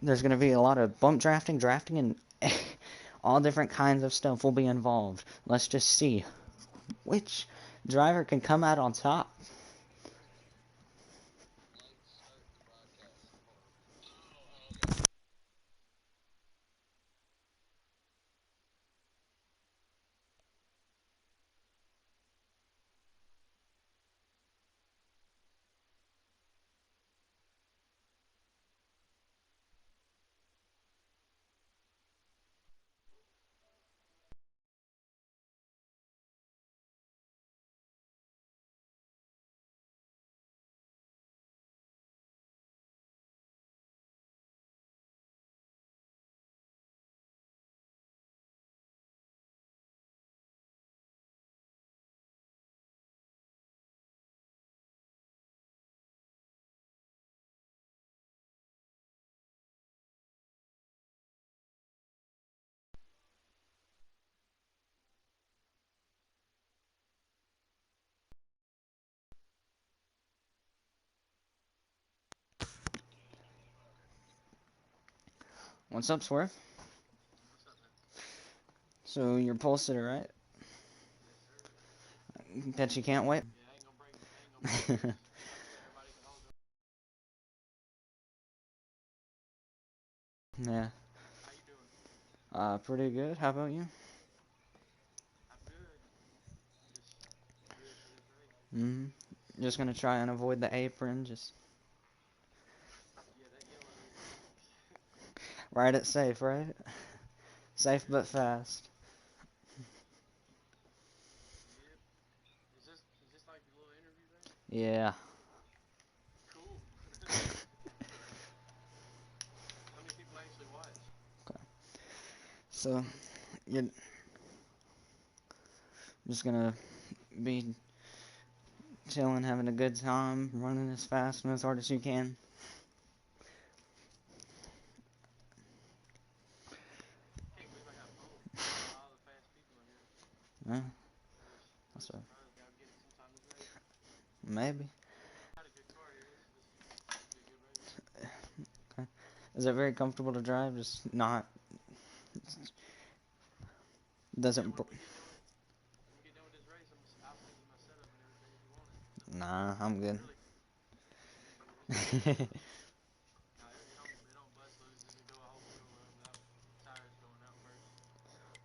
There's going to be a lot of bump drafting, and all different kinds of stuff will be involved. Let's just see which driver can come out on top. What's up, Swerve? So you're pole sitter, right? Bet you can't wait. Yeah. Pretty good. How about you? Mm-hmm. Just gonna try and avoid the apron. Just ride it safe, right? Safe but fast. Yeah. Okay. So you're just gonna be chilling, having a good time, running as fast and as hard as you can. Yeah, that's right. Maybe. Okay. Is it very comfortable to drive? Just not. Doesn't. Nah, I'm good.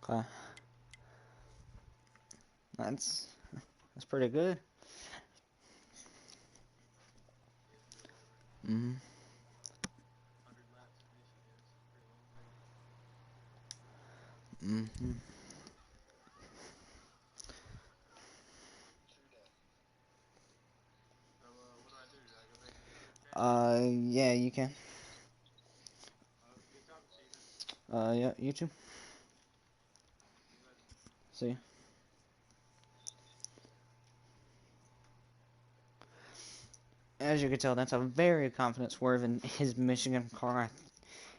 Okay. That's that's pretty good. Mm-hmm. Mm-hmm. Yeah, you can. Yeah, you too. See. As you can tell, that's a very confident Swerve in his Michigan car.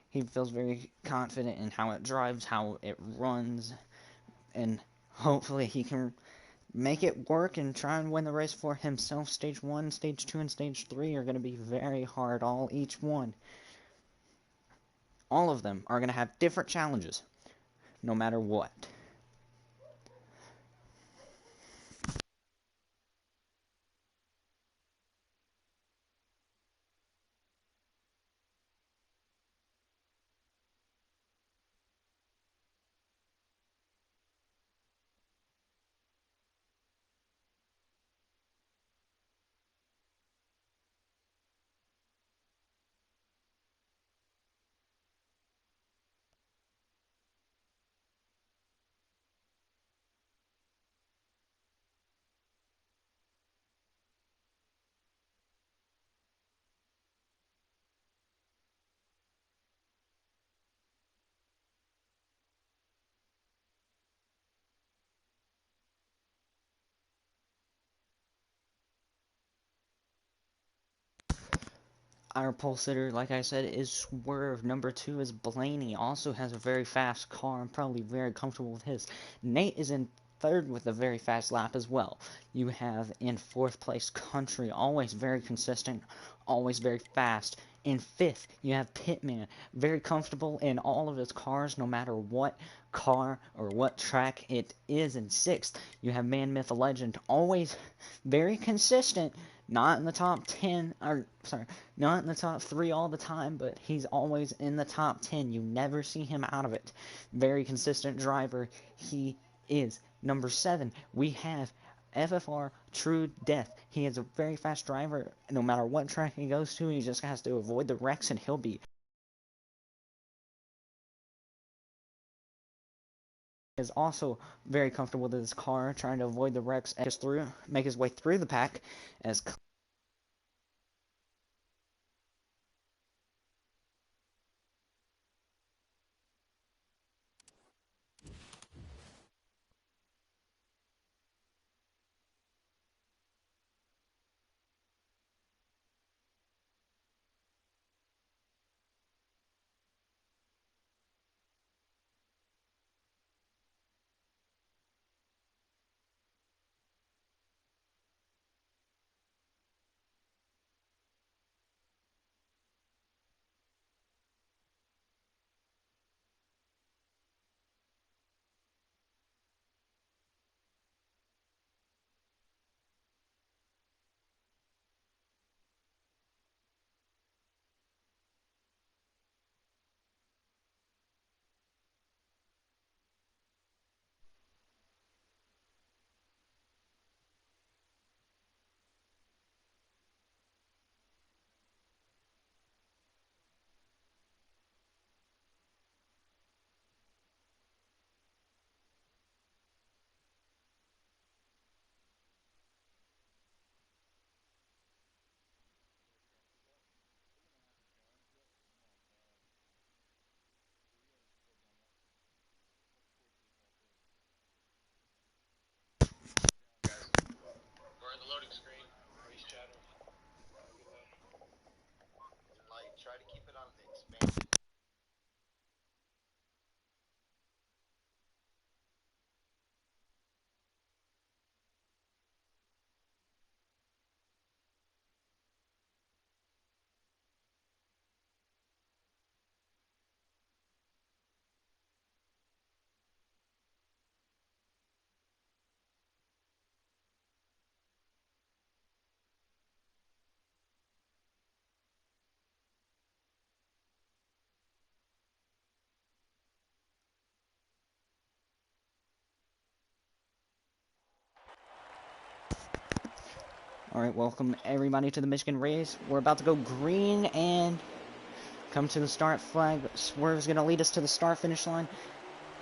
He feels very confident in how it drives, how it runs, and hopefully he can make it work and try and win the race for himself. Stage 1, Stage 2, and Stage 3 are going to be very hard, each one. All of them are going to have different challenges, no matter what. Our pole sitter, like I said, is Swerve. Number 2 is Blaney. Also has a very fast car and probably very comfortable with his. Nate is in third with a very fast lap as well. You have in fourth place Country, always very consistent, always very fast. In fifth, you have Pitman, very comfortable in all of his cars, no matter what car or what track it is. In sixth, you have Man, Myth, Legend, always very consistent, not in the top 10, or sorry, not in the top 3 all the time, but he's always in the top 10. You never see him out of it. Very consistent driver he is. Number 7, we have FFR True Death. He is a very fast driver. No matter what track he goes to, he just has to avoid the wrecks and he'll be is also very comfortable with his car, trying to avoid the wrecks and just make his way through the pack as Alright, welcome everybody to the Michigan race. We're about to go green and come to the start flag. Swerve's going to lead us to the start finish line.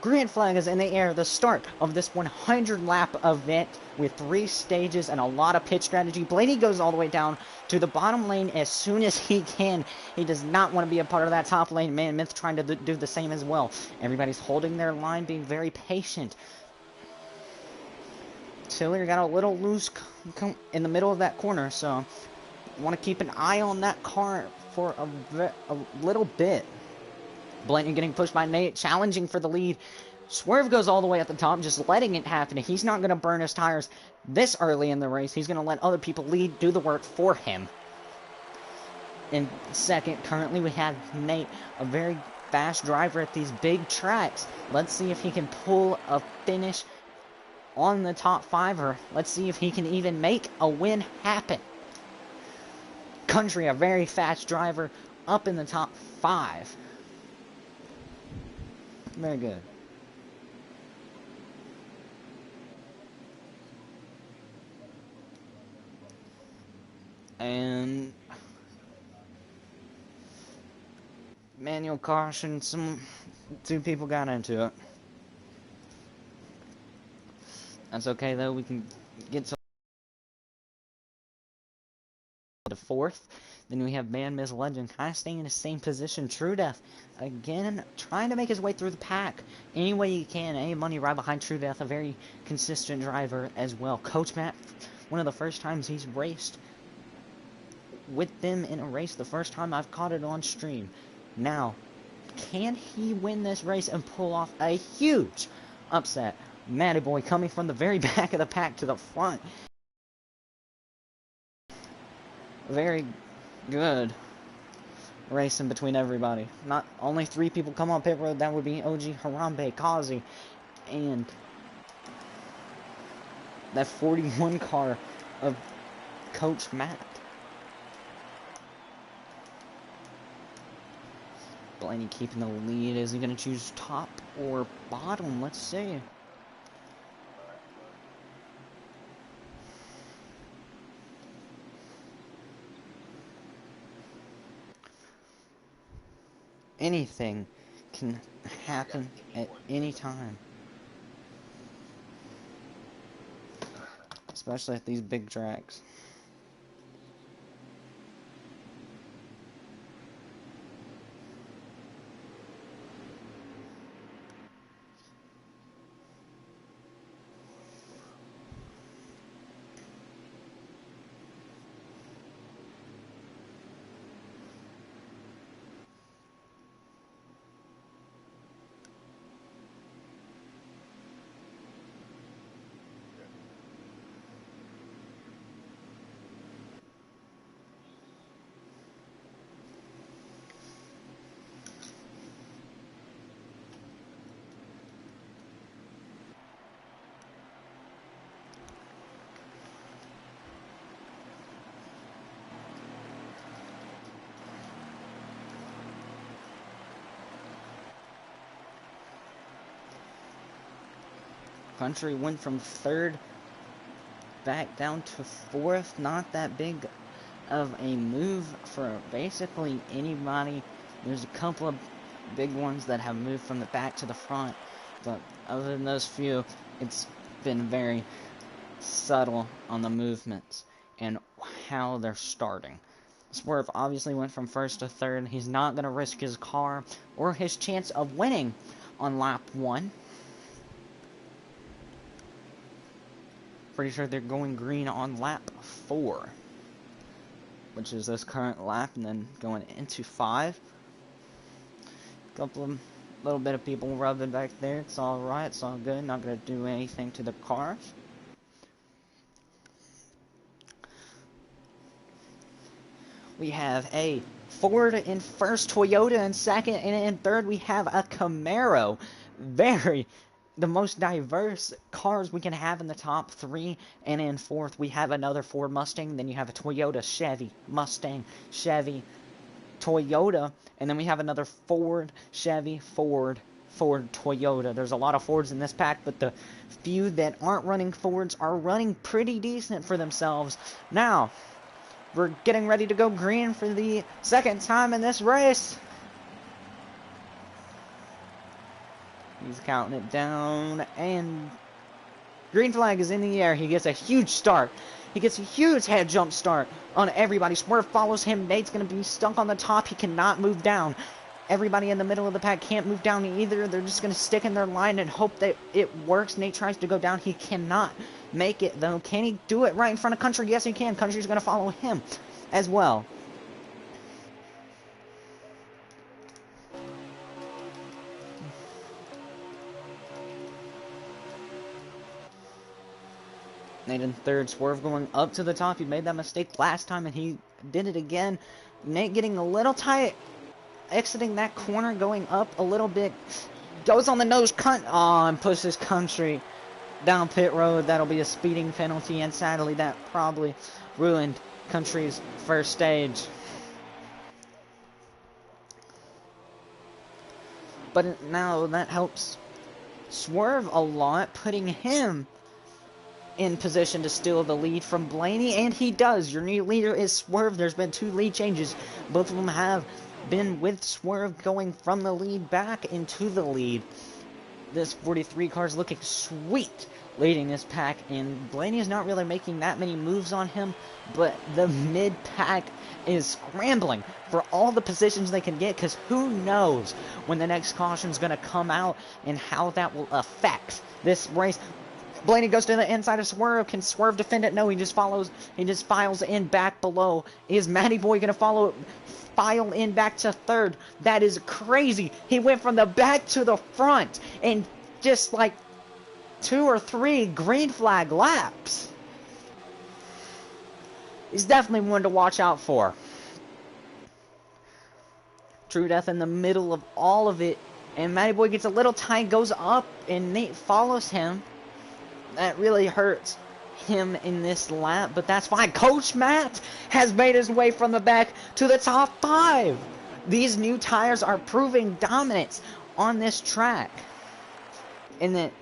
Green flag is in the air, the start of this 100-lap event with 3 stages and a lot of pit strategy. Blaney goes all the way down to the bottom lane as soon as he can. He does not want to be a part of that top lane. Man, Myth trying to do the same as well. Everybody's holding their line, being very patient. Tiller got a little loose in the middle of that corner, so you want to keep an eye on that car for a little bit. Blanton getting pushed by Nate, challenging for the lead. Swerve goes all the way at the top, just letting it happen. He's not going to burn his tires this early in the race. He's going to let other people do the work for him. In second, currently we have Nate, a very fast driver at these big tracks. Let's see if he can pull a finish on the top 5, or let's see if he can even make a win happen. Country, a very fast driver, up in the top 5. Very good. And manual caution, 2 people got into it. That's okay though, we can get to 4th. Then we have Man, Myth, Legend kind of staying in the same position. True Death, again, trying to make his way through the pack any way he can. Any money right behind True Death, a very consistent driver as well. Coach Matt, one of the first times he's raced with them in a race, the first time I've caught it on stream. Now, can he win this race and pull off a huge upset? Matty Boy coming from the very back of the pack to the front. Very good. racing between everybody. Not only 3 people come on pit road, that would be OG, Harambe, Kazi, and that 41 car of Coach Matt. Blaney keeping the lead. Is he going to choose top or bottom? Let's see. Anything can happen at any time. Especially at these big tracks. Country went from 3rd back down to 4th. Not that big of a move for basically anybody. There's a couple of big ones that have moved from the back to the front, but other than those few, it's been very subtle on the movements and how they're starting. Swerve obviously went from 1st to 3rd. He's not going to risk his car or his chance of winning on lap 1. Pretty sure they're going green on lap 4, which is this current lap, and then going into 5. Little bit of people rubbing back there. It's all right. It's all good. Not going to do anything to the cars. We have a Ford in 1st, Toyota in 2nd, and in 3rd we have a Camaro. The most diverse cars we can have in the top 3, and in 4th we have another Ford Mustang, then you have a Toyota, Chevy, Mustang, Chevy, Toyota, and then we have another Ford, Chevy, Ford, Toyota. There's a lot of Fords in this pack, but the few that aren't running Fords are running pretty decent for themselves. Now, we're getting ready to go green for the 2nd time in this race. He's counting it down, and green flag is in the air. He gets a huge start. He gets a huge head jump start on everybody. Swerve follows him. Nate's going to be stuck on the top. He cannot move down. Everybody in the middle of the pack can't move down either. They're just going to stick in their line and hope that it works. Nate tries to go down. He cannot make it, though. Can he do it right in front of Country? Yes, he can. Country's going to follow him as well. Nate in 3rd, Swerve going up to the top. He made that mistake last time, and he did it again. Nate getting a little tight, exiting that corner, going up a little bit. Goes on the nose, and pushes Country down pit road. That'll be a speeding penalty, and sadly, that probably ruined Country's first stage. But now that helps Swerve a lot, putting him in position to steal the lead from Blaney, and he does. Your new leader is Swerve. There's been 2 lead changes. Both of them have been with Swerve going from the lead back into the lead. This 43 car is looking sweet leading this pack, and Blaney is not really making that many moves on him, but the mid-pack is scrambling for all the positions they can get, because who knows when the next caution is going to come out and how that will affect this race. Blaney goes to the inside of Swerve. Can Swerve defend it? No, he just files in back below. Is Matty Boy going to file in back to 3rd? That is crazy. He went from the back to the front in just like 2 or 3 green flag laps. He's definitely one to watch out for. True Death in the middle of all of it. And Matty Boy gets a little tight, goes up, and Nate follows him. That really hurts him in this lap, but that's fine. Coach Matt has made his way from the back to the top 5. These new tires are proving dominance on this track. And that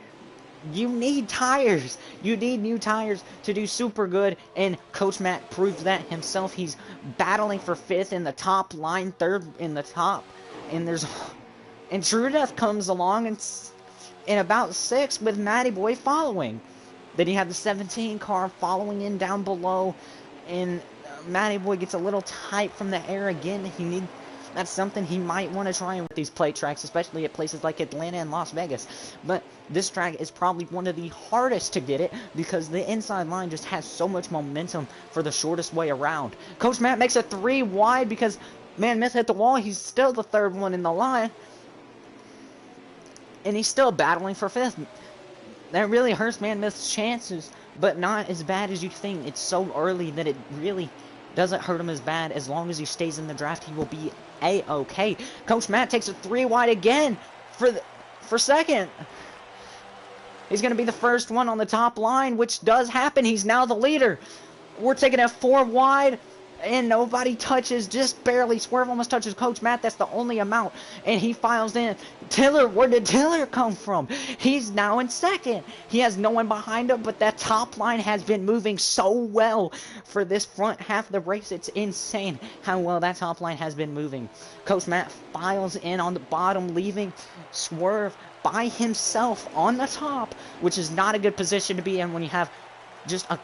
you need tires. You need new tires to do super good, and Coach Matt proves that himself. He's battling for 5th in the top line, 3rd in the top, and True Death comes along and in about 6th with Matty Boy following. Then you have the 17 car following in down below, and Matty Boy gets a little tight from the air again. That's something he might want to try with these plate tracks, especially at places like Atlanta and Las Vegas. But this track is probably one of the hardest to get it because the inside line just has so much momentum for the shortest way around. Coach Matt makes a 3 wide because Man Myth hit the wall. He's still the 3rd one in the line. And he's still battling for 5th. That really hurts Man Myth's chances, but not as bad as you think. It's so early that it really doesn't hurt him as bad. As long as he stays in the draft, he will be A-okay. Coach Matt takes a 3 wide again for 2nd. He's going to be the first one on the top line, which does happen. He's now the leader. We're taking a 4 wide, and nobody touches, just barely. Swerve almost touches Coach Matt. That's the only amount, and he files in. Tiller, where did Tiller come from? He's now in 2nd. He has no one behind him, but that top line has been moving so well for this front half of the race. It's insane how well that top line has been moving. Coach Matt files in on the bottom, leaving Swerve by himself on the top, which is not a good position to be in when you have just a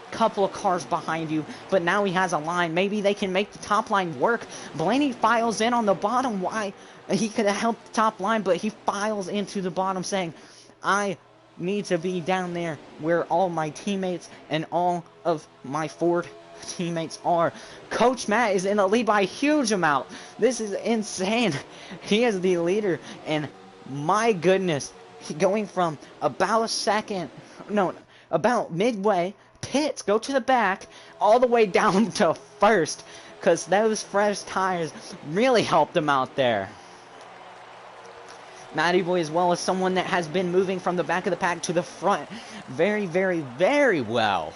couple of cars behind you. But now he has a line. Maybe they can make the top line work. Blaney files in on the bottom. Why? He could have helped the top line, but he files into the bottom saying, I need to be down there where all my teammates and all of my Ford teammates are. Coach Matt is in the lead by a huge amount. This is insane. He is the leader, and my goodness, going from about 2nd, no, about midway, pits, go to the back, all the way down to 1st, because those fresh tires really helped him out there. Matty Boy, as well as someone that has been moving from the back of the pack to the front very, very, very well.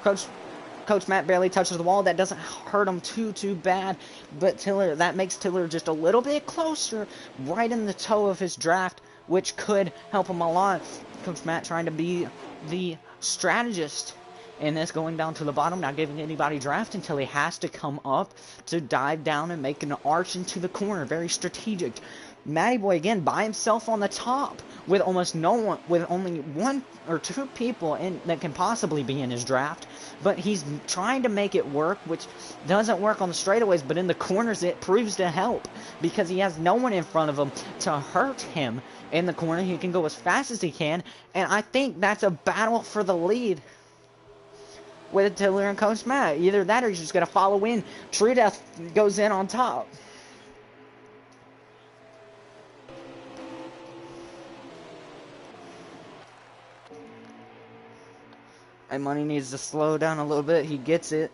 Coach Matt barely touches the wall. That doesn't hurt him too bad. But that makes Tiller just a little bit closer, right in the toe of his draft, which could help him a lot. Coach Matt trying to be the strategist in this, going down to the bottom, not giving anybody draft until he has to come up to dive down and make an arch into the corner. Very strategic. Matty Boy again by himself on the top with almost no one, with only 1 or 2 people that can possibly be in his draft. But he's trying to make it work, which doesn't work on the straightaways, but in the corners it proves to help because he has no one in front of him to hurt him in the corner. He can go as fast as he can, and I think that's a battle for the lead with Tiller and Coach Matt. Either that or he's just going to follow in. True Death goes in on top. And Money needs to slow down a little bit. He gets it.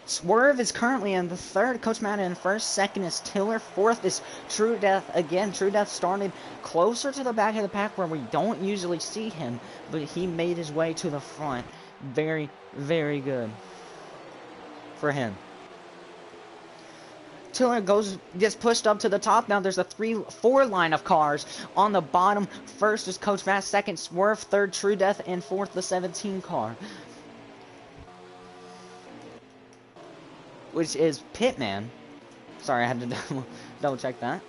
Swerve is currently in the 3rd. Coach Matt in 1st. 2nd is Tiller. 4th is True Death. Again, True Death started closer to the back of the pack where we don't usually see him. But he made his way to the front. Very, very good for him. Tiller gets pushed up to the top. Now there's a 3-4 line of cars on the bottom. 1st is Coach Matt, 2nd Swerve, 3rd True Death, and 4th the 17 car, which is Pitman. Sorry, I had to double check that.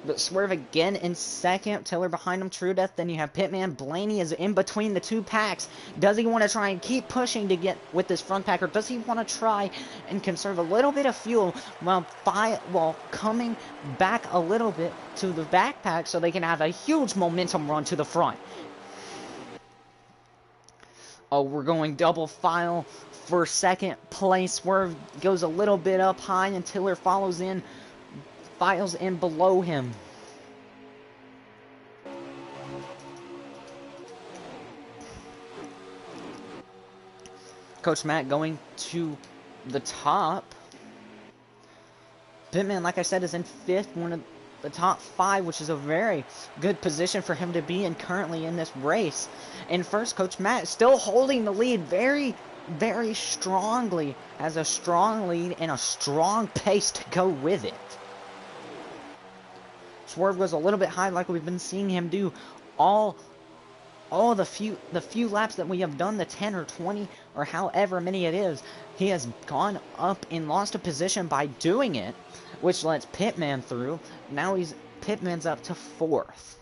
But Swerve again in 2nd, Tiller behind him, True Death. Then you have Pitman. Blaney is in between the 2 packs. Does he want to try and keep pushing to get with this front pack, or does he want to try and conserve a little bit of fuel while coming back a little bit to the backpack so they can have a huge momentum run to the front? Oh, we're going double file for 2nd place. Swerve goes a little bit up high, and Tiller follows in. Files in below him. Coach Matt going to the top. Pittman, like I said, is in 5th, one of the top 5, which is a very good position for him to be in currently in this race. And first, Coach Matt still holding the lead very, very strongly, has a strong lead and a strong pace to go with it. Swerve was a little bit high, like we've been seeing him do all the few laps that we have done, the 10 or 20 or however many it is. He has gone up and lost a position by doing it, which lets Pittman through. Now Pittman's up to 4th.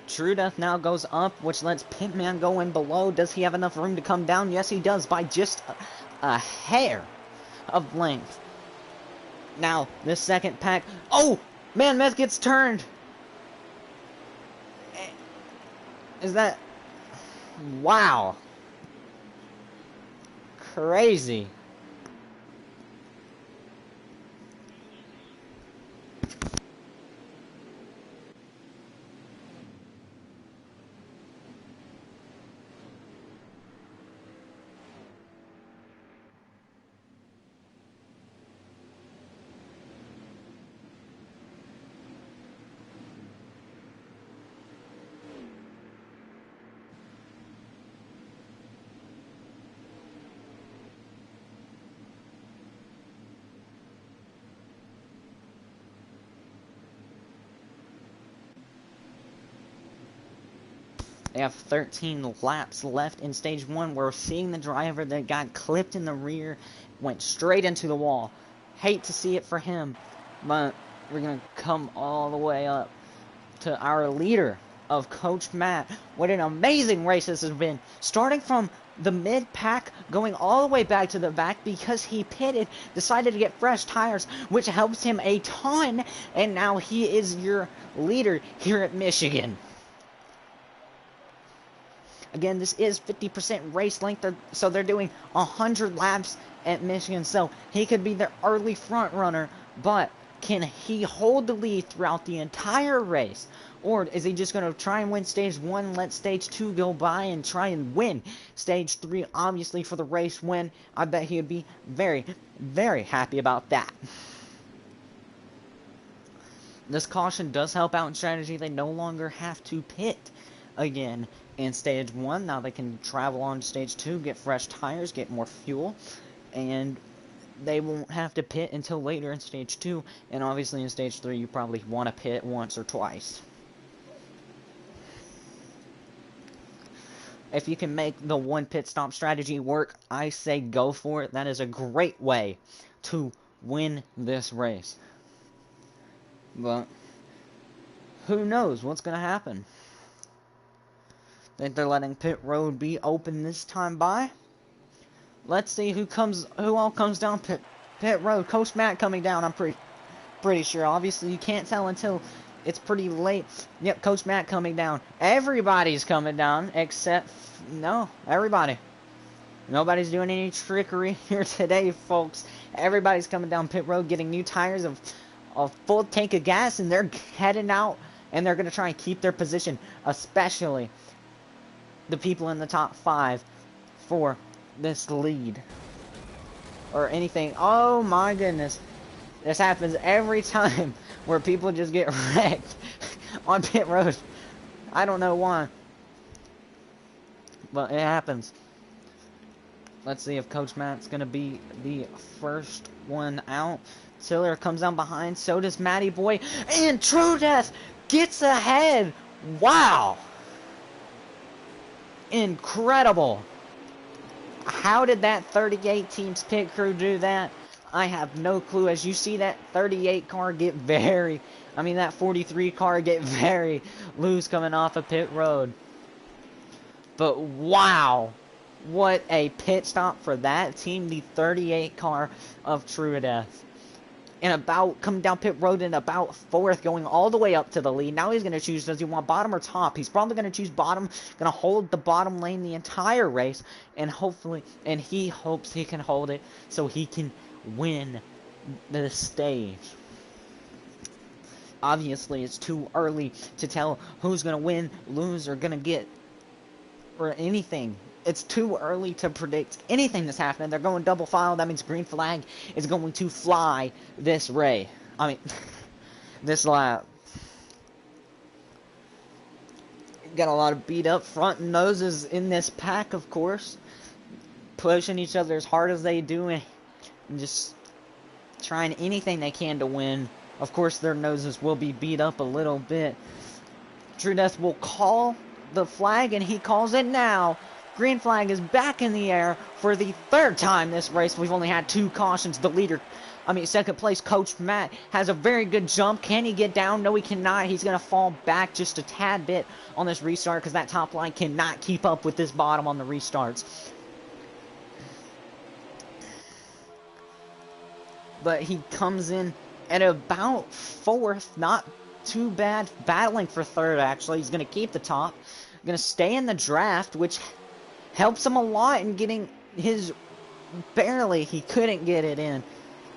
True Death now goes up, which lets Pittman go in below. Does he have enough room to come down? Yes, he does, by just a hair of length. Now, this second pack. Oh! Man, Meth gets turned! Is that... Wow. Crazy. They have 13 laps left in stage 1. We're seeing the driver that got clipped in the rear, went straight into the wall. Hate to see it for him, but we're going to come all the way up to our leader of Coach Matt. What an amazing race this has been. Starting from the mid-pack, going all the way back to the back because he pitted, decided to get fresh tires, which helps him a ton, and now he is your leader here at Michigan. Again, this is 50% race length, so they're doing 100 laps at Michigan, so he could be the early front runner, but can he hold the lead throughout the entire race? Or is he just going to try and win stage 1, let stage 2 go by, and try and win stage 3, obviously, for the race win? I bet he would be very, very happy about that. This caution does help out in strategy. They no longer have to pit again in stage 1. Now they can travel on to stage 2, get fresh tires, get more fuel, and they won't have to pit until later in stage 2. And obviously in stage 3 you probably want to pit once or twice. If you can make the one pit stop strategy work, I say go for it. That is a great way to win this race. But who knows what's going to happen? Think they're letting pit road be open this time by? Let's see who all comes down pit road. Coach Matt coming down, I'm pretty sure. Obviously, you can't tell until it's pretty late. Yep, Coach Matt coming down. Everybody's coming down except no, everybody. Nobody's doing any trickery here today, folks. Everybody's coming down pit road, getting new tires of a full tank of gas, and they're heading out, and they're going to try and keep their position, especially the people in the top 5 for this lead. Or anything. Oh my goodness. This happens every time where people just get wrecked on pit road. I don't know why. But it happens. Let's see if Coach Matt's going to be the first one out. Tiller comes down behind. So does Matty Boy. And True Death gets ahead. Wow. Incredible. How did that 38 teams pit crew do that? I have no clue. As you see that 38 car get that 43 car get very loose coming off of pit road. But wow, what a pit stop for that team, the 38 car of True Death. And coming down pit road in about 4th, going all the way up to the lead. Now he's going to choose, does he want bottom or top? He's probably going to choose bottom, going to hold the bottom lane the entire race, and he hopes he can hold it so he can win the stage. Obviously, it's too early to tell who's going to win, lose, or going to get, or anything it's too early to predict anything that's happening. They're going double file. That means green flag is going to fly this this lap. Got a lot of beat up front noses in this pack, of course. Pushing each other as hard as they do and just trying anything they can to win. Of course, their noses will be beat up a little bit. True Death will call the flag, and he calls it now. Green flag is back in the air for the third time this race. We've only had 2 cautions. The leader, second place, Coach Matt, has a very good jump. Can he get down? No, he cannot. He's going to fall back just a tad bit on this restart because that top line cannot keep up with this bottom on the restarts. But he comes in at about 4th. Not too bad. Battling for 3rd, actually. He's going to keep the top. Going to stay in the draft, which helps him a lot in getting his... Barely. He couldn't get it in.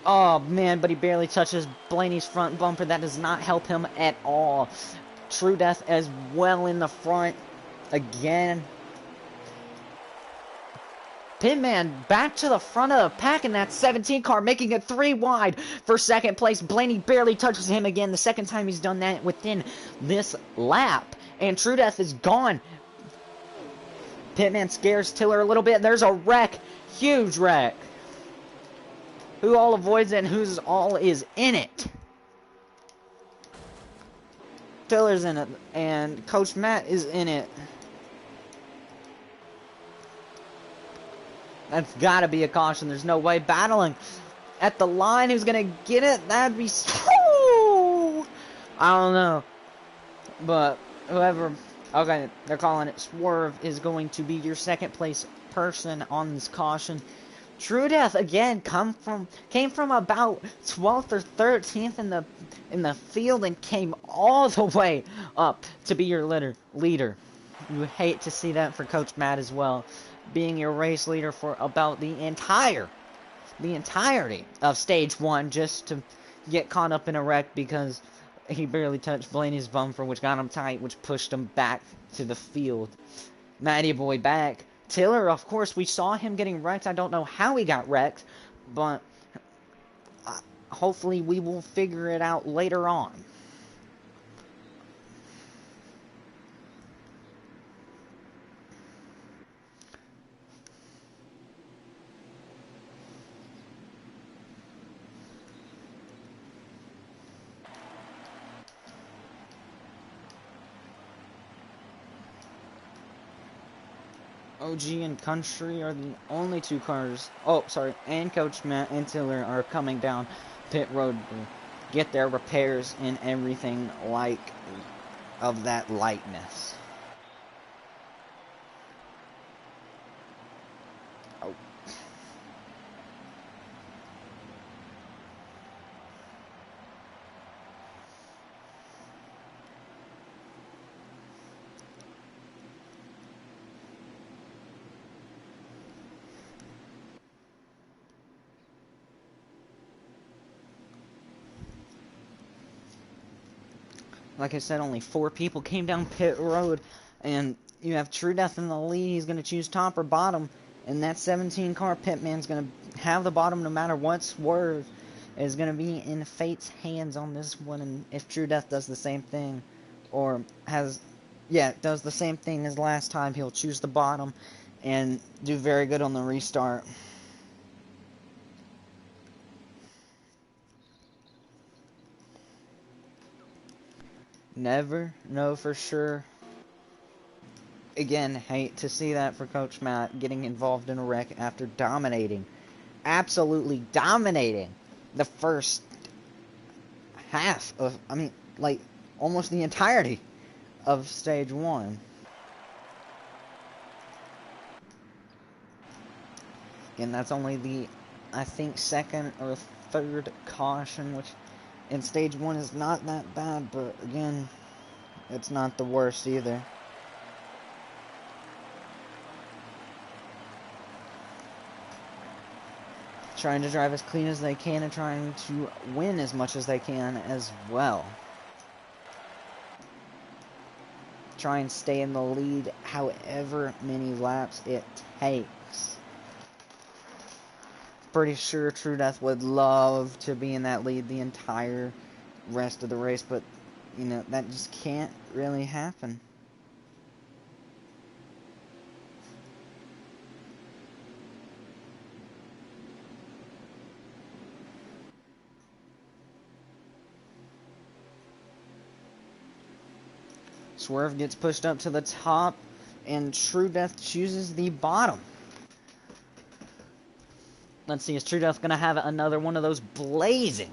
Oh, man, but he barely touches Blaney's front bumper. That does not help him at all. True Death as well in the front. Again. Pitman back to the front of the pack in that 17 car, making it 3 wide for second place. Blaney barely touches him again. The second time he's done that within this lap. And True Death is gone. Pitman scares Tiller a little bit. There's a wreck. Huge wreck. Who all avoids it and who's all is in it? Tiller's in it. And Coach Matt is in it. That's got to be a caution. There's no way. Battling at the line. Who's going to get it? That'd be so... I don't know. But whoever... Okay, they're calling it Swerve is going to be your second place person on this caution. True Death, again, came from about 12th or 13th in the field and came all the way up to be your leader. You hate to see that for Coach Matt as well. Being your race leader for about the entirety of stage 1 just to get caught up in a wreck because he barely touched Blaney's bumper, which got him tight, which pushed him back to the field. Matty Boy back. Tiller, of course, we saw him getting wrecked. I don't know how he got wrecked, but hopefully we will figure it out later on. OG and Country are the only 2 cars. Oh, sorry. And Coach Matt and Tiller are coming down pit road to get their repairs and everything like of that lightness. Oh. Like I said, only 4 people came down pit road, and you have True Death in the lead. He's going to choose top or bottom, and that 17 car Pitman's going to have the bottom no matter what. Swerve is going to be in Fate's hands on this one, and if True Death does the same thing, or does the same thing as last time, he'll choose the bottom and do very good on the restart. Never know for sure. Again, hate to see that for Coach Matt getting involved in a wreck after absolutely dominating the first half of, almost the entirety of stage 1. And that's only the, I think, second or third caution, which in stage 1 is not that bad, but again, it's not the worst either. Trying to drive as clean as they can and trying to win as much as they can as well. try and stay in the lead however many laps it takes. Pretty sure True Death would love to be in that lead the entire rest of the race, but you know, that just can't really happen. Swerve gets pushed up to the top, and True Death chooses the bottom. Let's see, is True Death going to have another one of those blazing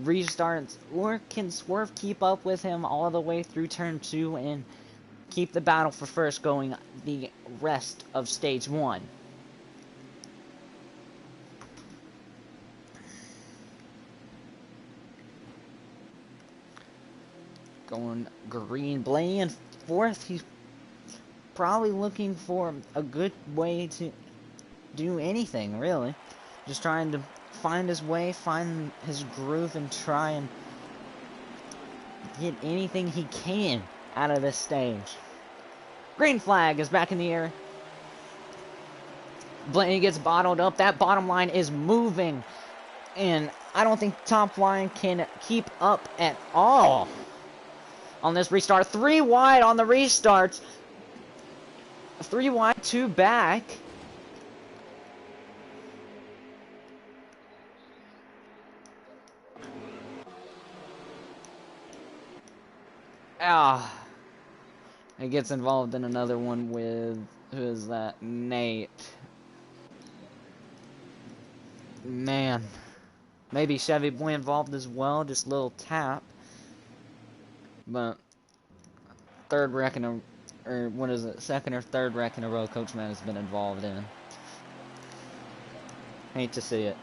restarts, or can Swerve keep up with him all the way through turn 2 and keep the battle for first going the rest of stage 1? Going green. Blaney in fourth. He's probably looking for a good way to do anything, really. Just trying to find his way, find his groove, and try and get anything he can out of this stage. Green flag is back in the air. Blaney gets bottled up. That bottom line is moving, and I don't think top line can keep up at all on this restart. 3 wide on the restarts. 3 wide, 2 back. He gets involved in another one with, who is that? Nate. Man. Maybe Chevy Boy involved as well, just a little tap. But third wreck in a, or what is it, second or third wreck in a row Coachman has been involved in. Hate to see it.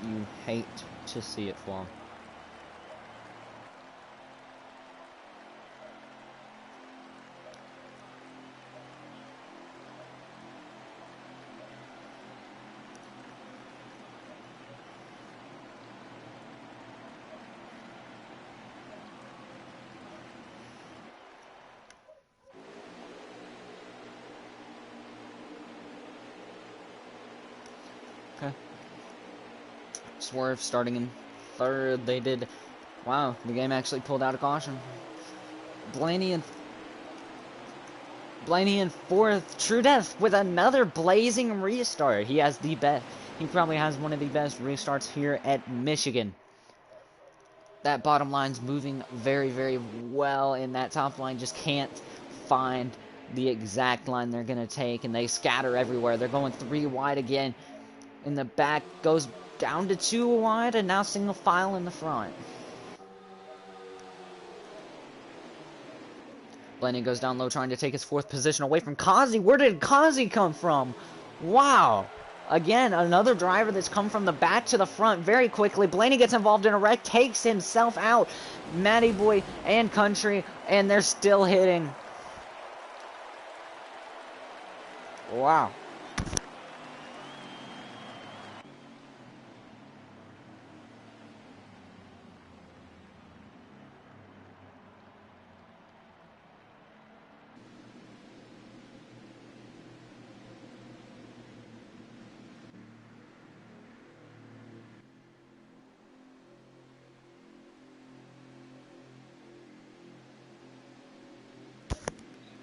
You hate to see it for him. Swerve starting in third. They did. Wow, the game actually pulled out a caution. Blaney in fourth. True Death with another blazing restart. He has the best. He probably has one of the best restarts here at Michigan. That bottom line's moving very, very well, and that top line just can't find the exact line they're going to take, and they scatter everywhere. They're going 3 wide again. In the back goes down to 2 wide, and now single file in the front. Blaney goes down low, trying to take his 4th position away from Kazi. Where did Kazi come from? Wow. Again, another driver that's come from the back to the front very quickly. Blaney gets involved in a wreck, takes himself out. Matty Boy and Country, and they're still hitting. Wow.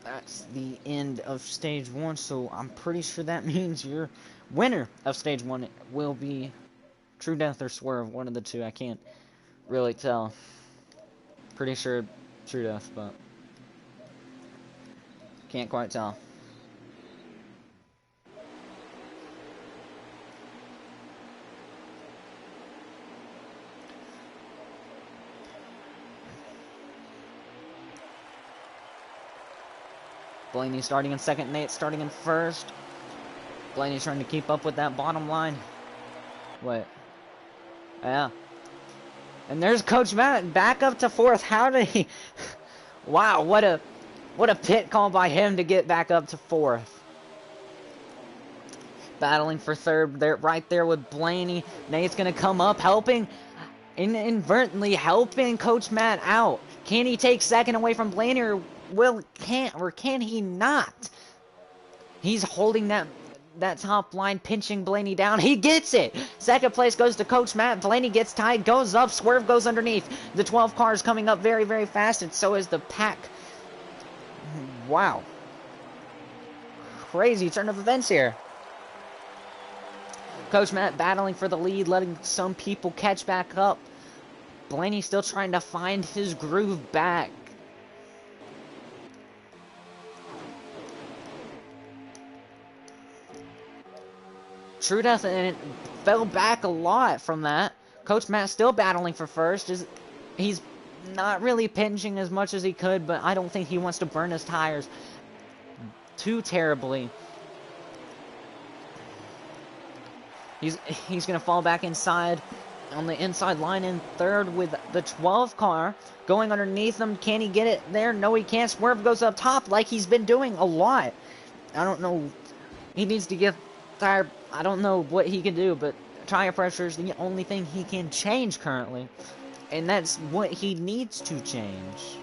That's the end of stage 1, so I'm pretty sure that means your winner of stage 1 will be True Death or Swerve, one of the two. I can't really tell. Pretty sure True Death, but can't quite tell. Blaney starting in second, Nate starting in first. Blaney's trying to keep up with that bottom line. Wait. Yeah. And there's Coach Matt back up to 4th. How did he... Wow, what a pit call by him to get back up to 4th. Battling for 3rd, there, right there with Blaney. Nate's going to come up, helping, inadvertently helping Coach Matt out. Can he take second away from Blaney, or can he not? He's holding that top line, pinching Blaney down. He gets it. Second place goes to Coach Matt. Blaney gets tied, goes up, Swerve goes underneath. The 12 car is coming up very, very fast, and so is the pack. Wow. Crazy turn of events here. Coach Matt battling for the lead, letting some people catch back up. Blaney still trying to find his groove back. True Death and fell back a lot from that. Coach Matt still battling for first. He's not really pinching as much as he could, but I don't think he wants to burn his tires too terribly. He's gonna fall back inside on the inside line in third with the 12 car going underneath him. Can he get it there? No, he can't. Swerve goes up top like he's been doing a lot. I don't know. He needs to get tire. I don't know what he can do, but tire pressure is the only thing he can change currently, and that's what he needs to change.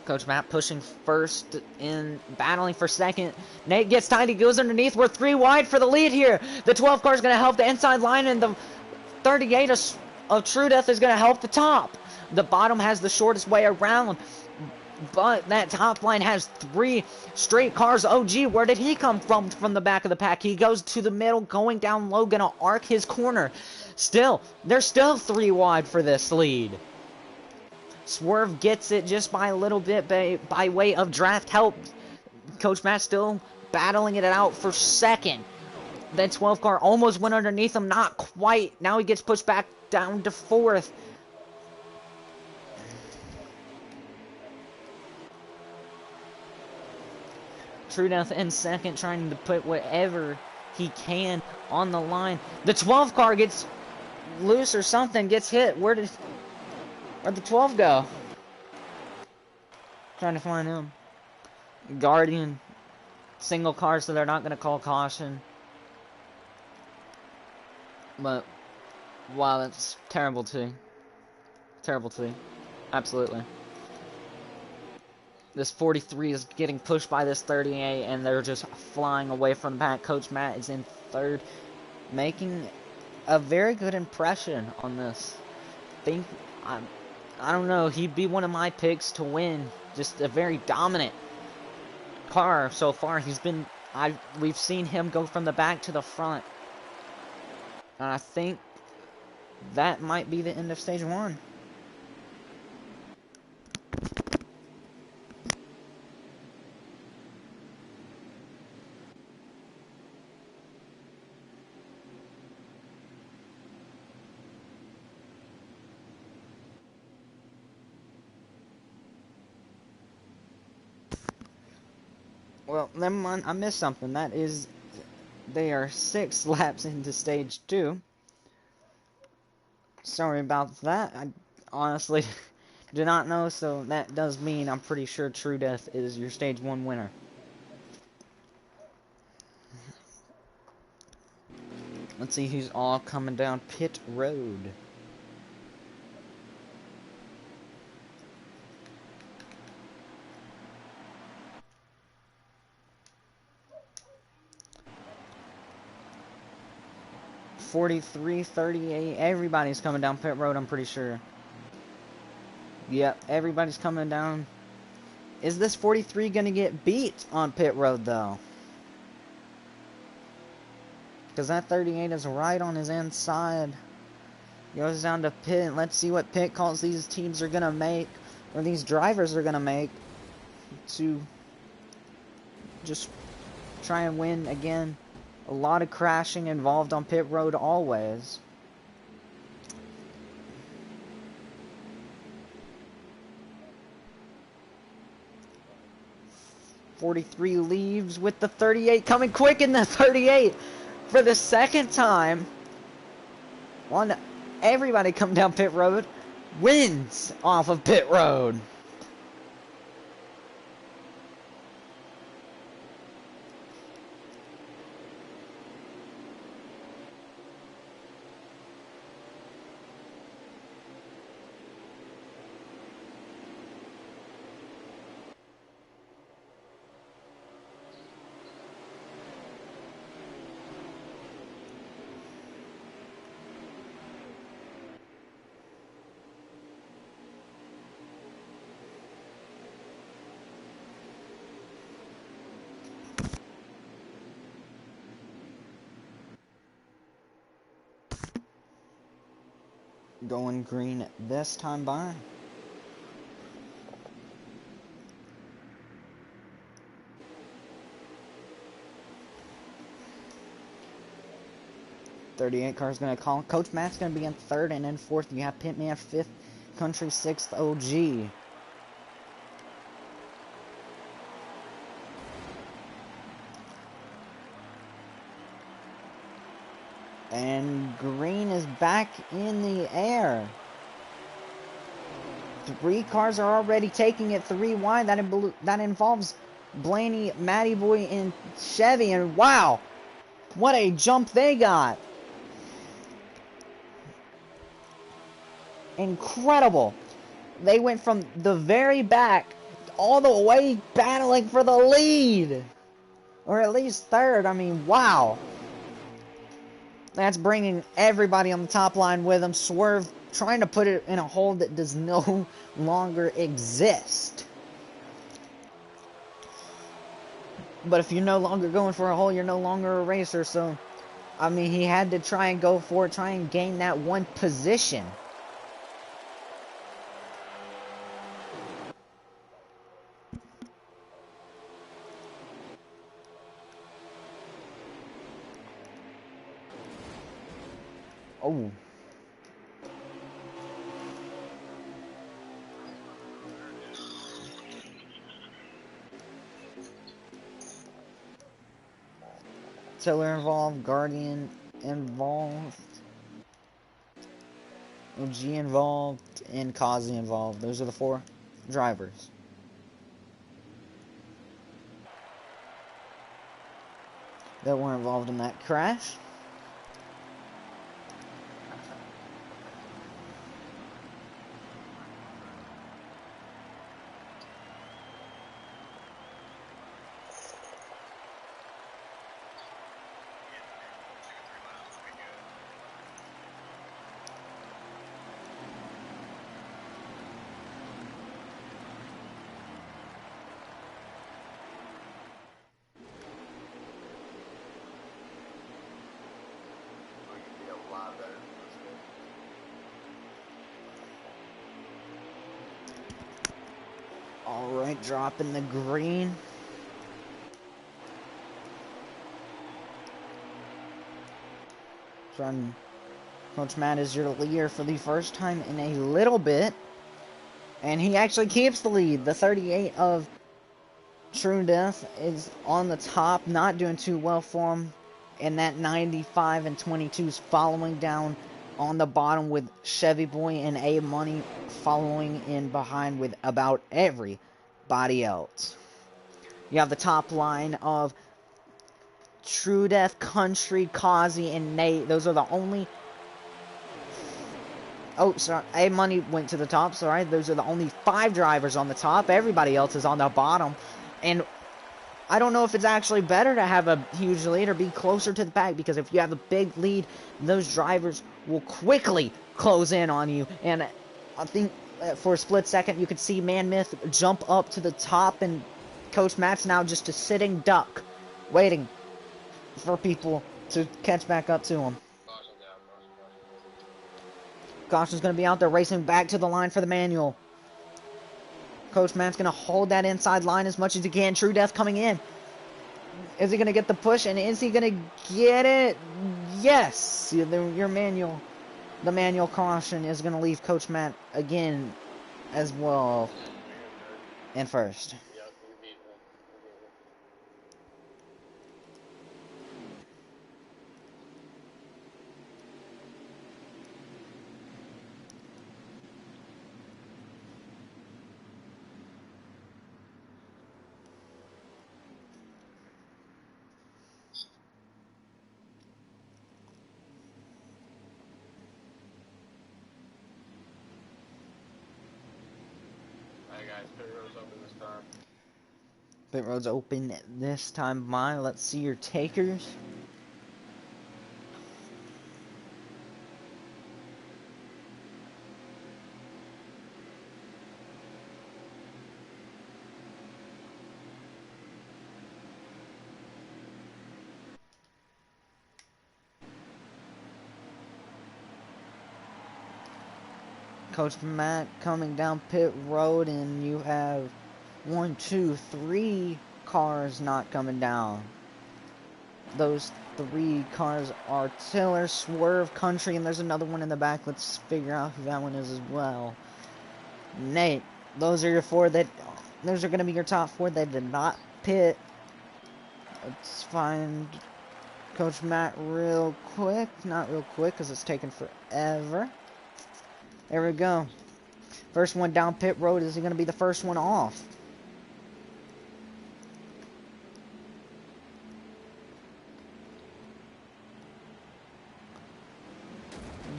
Coach Matt pushing first in, battling for second. Nate gets tied. He goes underneath. We're 3 wide for the lead here. The 12 car is going to help the inside line, and the 38 of True Death is going to help the top. The bottom has the shortest way around, but that top line has 3 straight cars. OG, where did he come from the back of the pack? He goes to the middle, going down low, going to arc his corner. Still, they're still 3 wide for this lead. Swerve gets it just by a little bit by way of draft help. Coach Matt still battling it out for second. That 12 car almost went underneath him. Not quite. Now he gets pushed back down to fourth. True Death in second, trying to put whatever he can on the line. The 12 car gets loose or something, gets hit. Where'd the 12 go? Trying to find him. Guardian. Single car, so they're not going to call caution. But, wow, that's terrible too. Terrible too. Absolutely. This 43 is getting pushed by this 38, and they're just flying away from the back. Coach Matt is in third, making a very good impression on this. I don't know, he'd be one of my picks to win. Just a very dominant car so far. We've seen him go from the back to the front. And I think that might be the end of stage 1. Well, never mind, I missed something. They are 6 laps into stage 2. Sorry about that. I honestly do not know, so that does mean I'm pretty sure True Death is your stage 1 winner. Let's see who's all coming down pit road. .43, 38, everybody's coming down pit road, I'm pretty sure. Yep, everybody's coming down. Is this 43 gonna get beat on pit road, though? Because that 38 is right on his inside. Goes down to pit. Let's see what pit calls these teams are gonna make, or these drivers are gonna make, to just try and win again. A lot of crashing involved on pit road always. .43 leaves with the 38 coming quick in the 38 for the second time. Everybody come down pit road. Wins off of pit road. Going green this time by. .38 car is going to call. Coach Matt's going to be in third, and in fourth you have Pitman fifth, Country sixth, OG. And green is back in the air. 3 cars are already taking it 3 wide. That involves Blaney, Matty Boy, and Chevy. And wow, what a jump they got. Incredible. They went from the very back all the way battling for the lead. Or at least third. I mean, wow. That's bringing everybody on the top line with them. Swerve trying to put it in a hole that does no longer exist. But if you're no longer going for a hole, you're no longer a racer. So, I mean, he had to try and go for it, try and gain that one position. Oh. Tiller involved, Guardian involved, OG involved, and Kazi involved. Those are the 4 drivers. That were involved in that crash. Alright, dropping the green. Coach Matt is your leader for the first time in a little bit. And he actually keeps the lead. The 38 of True Death is on the top, not doing too well for him. And that 95 and 22 is following down on the bottom with Chevy Boy and A Money following in behind with about everybody else. You have the top line of True Death, Country, Kazi, and Nate. Those are the only... Oh, sorry. A Money went to the top. Sorry. Those are the only 5 drivers on the top. Everybody else is on the bottom. And I don't know if it's actually better to have a huge lead or be closer to the back, because if you have a big lead, those drivers will quickly close in on you. And I think for a split second you could see Man Myth jump up to the top, and Coach Matt's now just a sitting duck waiting for people to catch back up to him. Caution's going to be out there racing back to the line for the manual. Coach Matt's going to hold that inside line as much as he can. True Death coming in. Is he going to get the push, and is he going to get it? Yes! The manual caution is going to leave Coach Matt again as well in first. Pit road's open this time. Pit road's open this time. Let's see your takers. Coach Matt coming down pit road, and you have 1, 2, 3 cars not coming down. Those 3 cars are Tiller, Swerve, Country, and there's another one in the back. Let's figure out who that one is as well. Nate, those are going to be your top 4 that did not pit. Let's find Coach Matt real quick. Not real quick, because it's taking forever. There we go. First one down pit road. Is he going to be the first one off?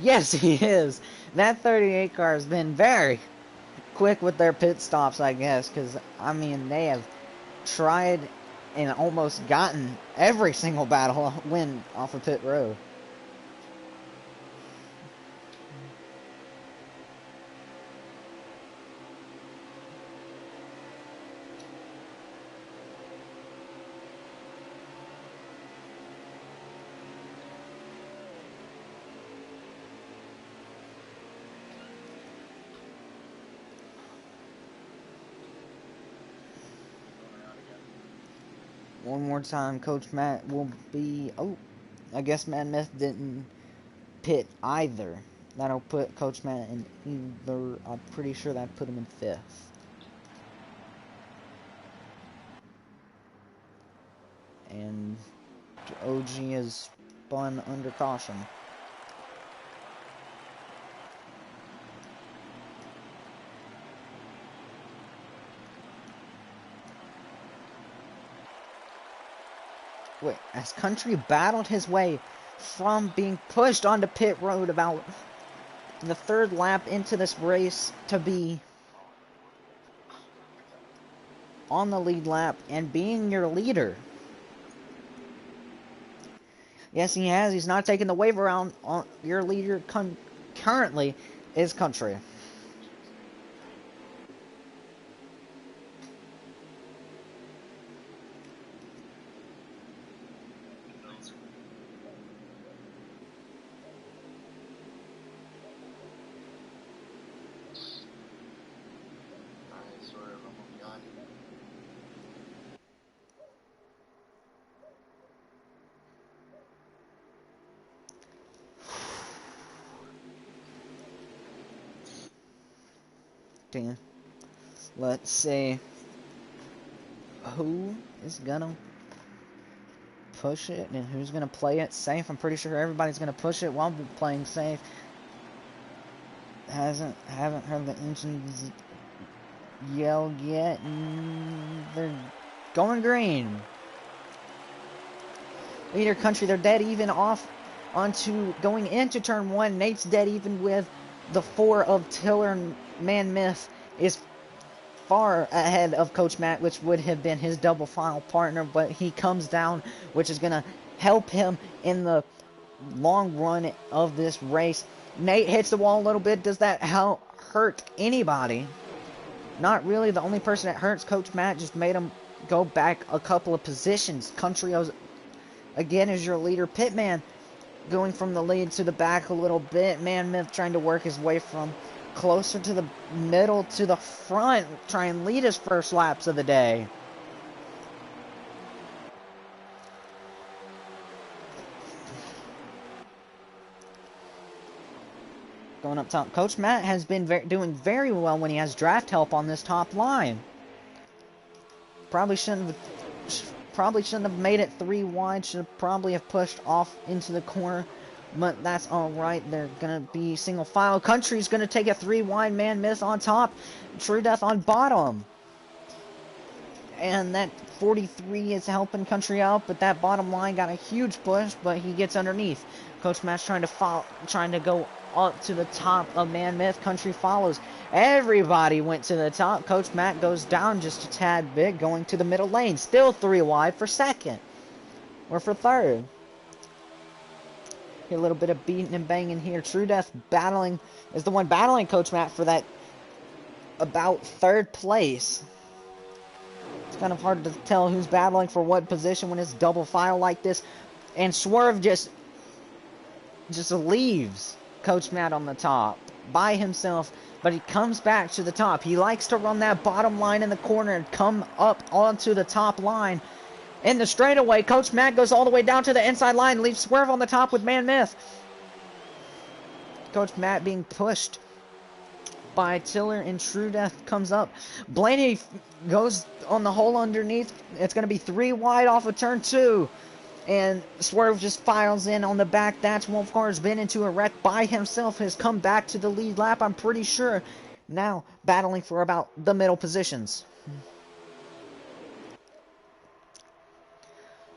Yes, he is. That 38 car has been very quick with their pit stops, I guess, because, I mean, they have tried and almost gotten every single battle win off of pit road. One more time, Coach Matt will be... Oh, I guess Man Myth didn't pit either. That'll put Coach Matt in either... I'm pretty sure that put him in 5th. And OG is spun under caution. Wait, as Country battled his way from being pushed onto pit road about the 3rd lap into this race to be on the lead lap and being your leader. Yes, he has. He's not taking the wave around. Your leader currently is Country. Let's see who is gonna push it and who's gonna play it safe. I'm pretty sure everybody's gonna push it while playing safe. Haven't heard the engines yell yet. They're going green. Leader Country, they're dead even off onto going into turn 1. Nate's dead even with the 4 of Tiller, and Man Myth is far ahead of Coach Matt, which would have been his double final partner, but he comes down, which is going to help him in the long run of this race. Nate hits the wall a little bit. Does that hurt anybody? Not really. The only person that hurts Coach Matt just made him go back a couple of positions. Country, again, is your leader. Pitman going from the lead to the back a little bit. Man Myth trying to work his way from closer to the middle to the front, try and lead his first laps of the day. Going up top, Coach Matt has been doing very well when he has draft help on this top line. Probably shouldn't have made it 3 wide. Should probably have pushed off into the corner. But that's alright. They're going to be single file. Country's going to take a 3 wide. Man Myth on top. True Death on bottom. And that 43 is helping Country out. But that bottom line got a huge push. But he gets underneath. Coach Matt's trying to go up to the top of Man Myth. Country follows. Everybody went to the top. Coach Matt goes down just a tad bit. Going to the middle lane. Still 3 wide for 2nd. Or for 3rd. A little bit of beating and banging here. True Death is the one battling Coach Matt for that about 3rd place. It's kind of hard to tell who's battling for what position when it's double file like this. And Swerve just leaves Coach Matt on the top. by himself, but he comes back to the top. He likes to run that bottom line in the corner and come up onto the top line. In the straightaway, Coach Matt goes all the way down to the inside line, leaves Swerve on the top with Man Myth. Coach Matt being pushed by Tiller, and True Death comes up. Blaney goes on the hole underneath. It's going to be 3 wide off of turn 2. And Swerve just files in on the back. That's Wolfgar has been into a wreck by himself. Has come back to the lead lap, I'm pretty sure. Now battling for about the middle positions.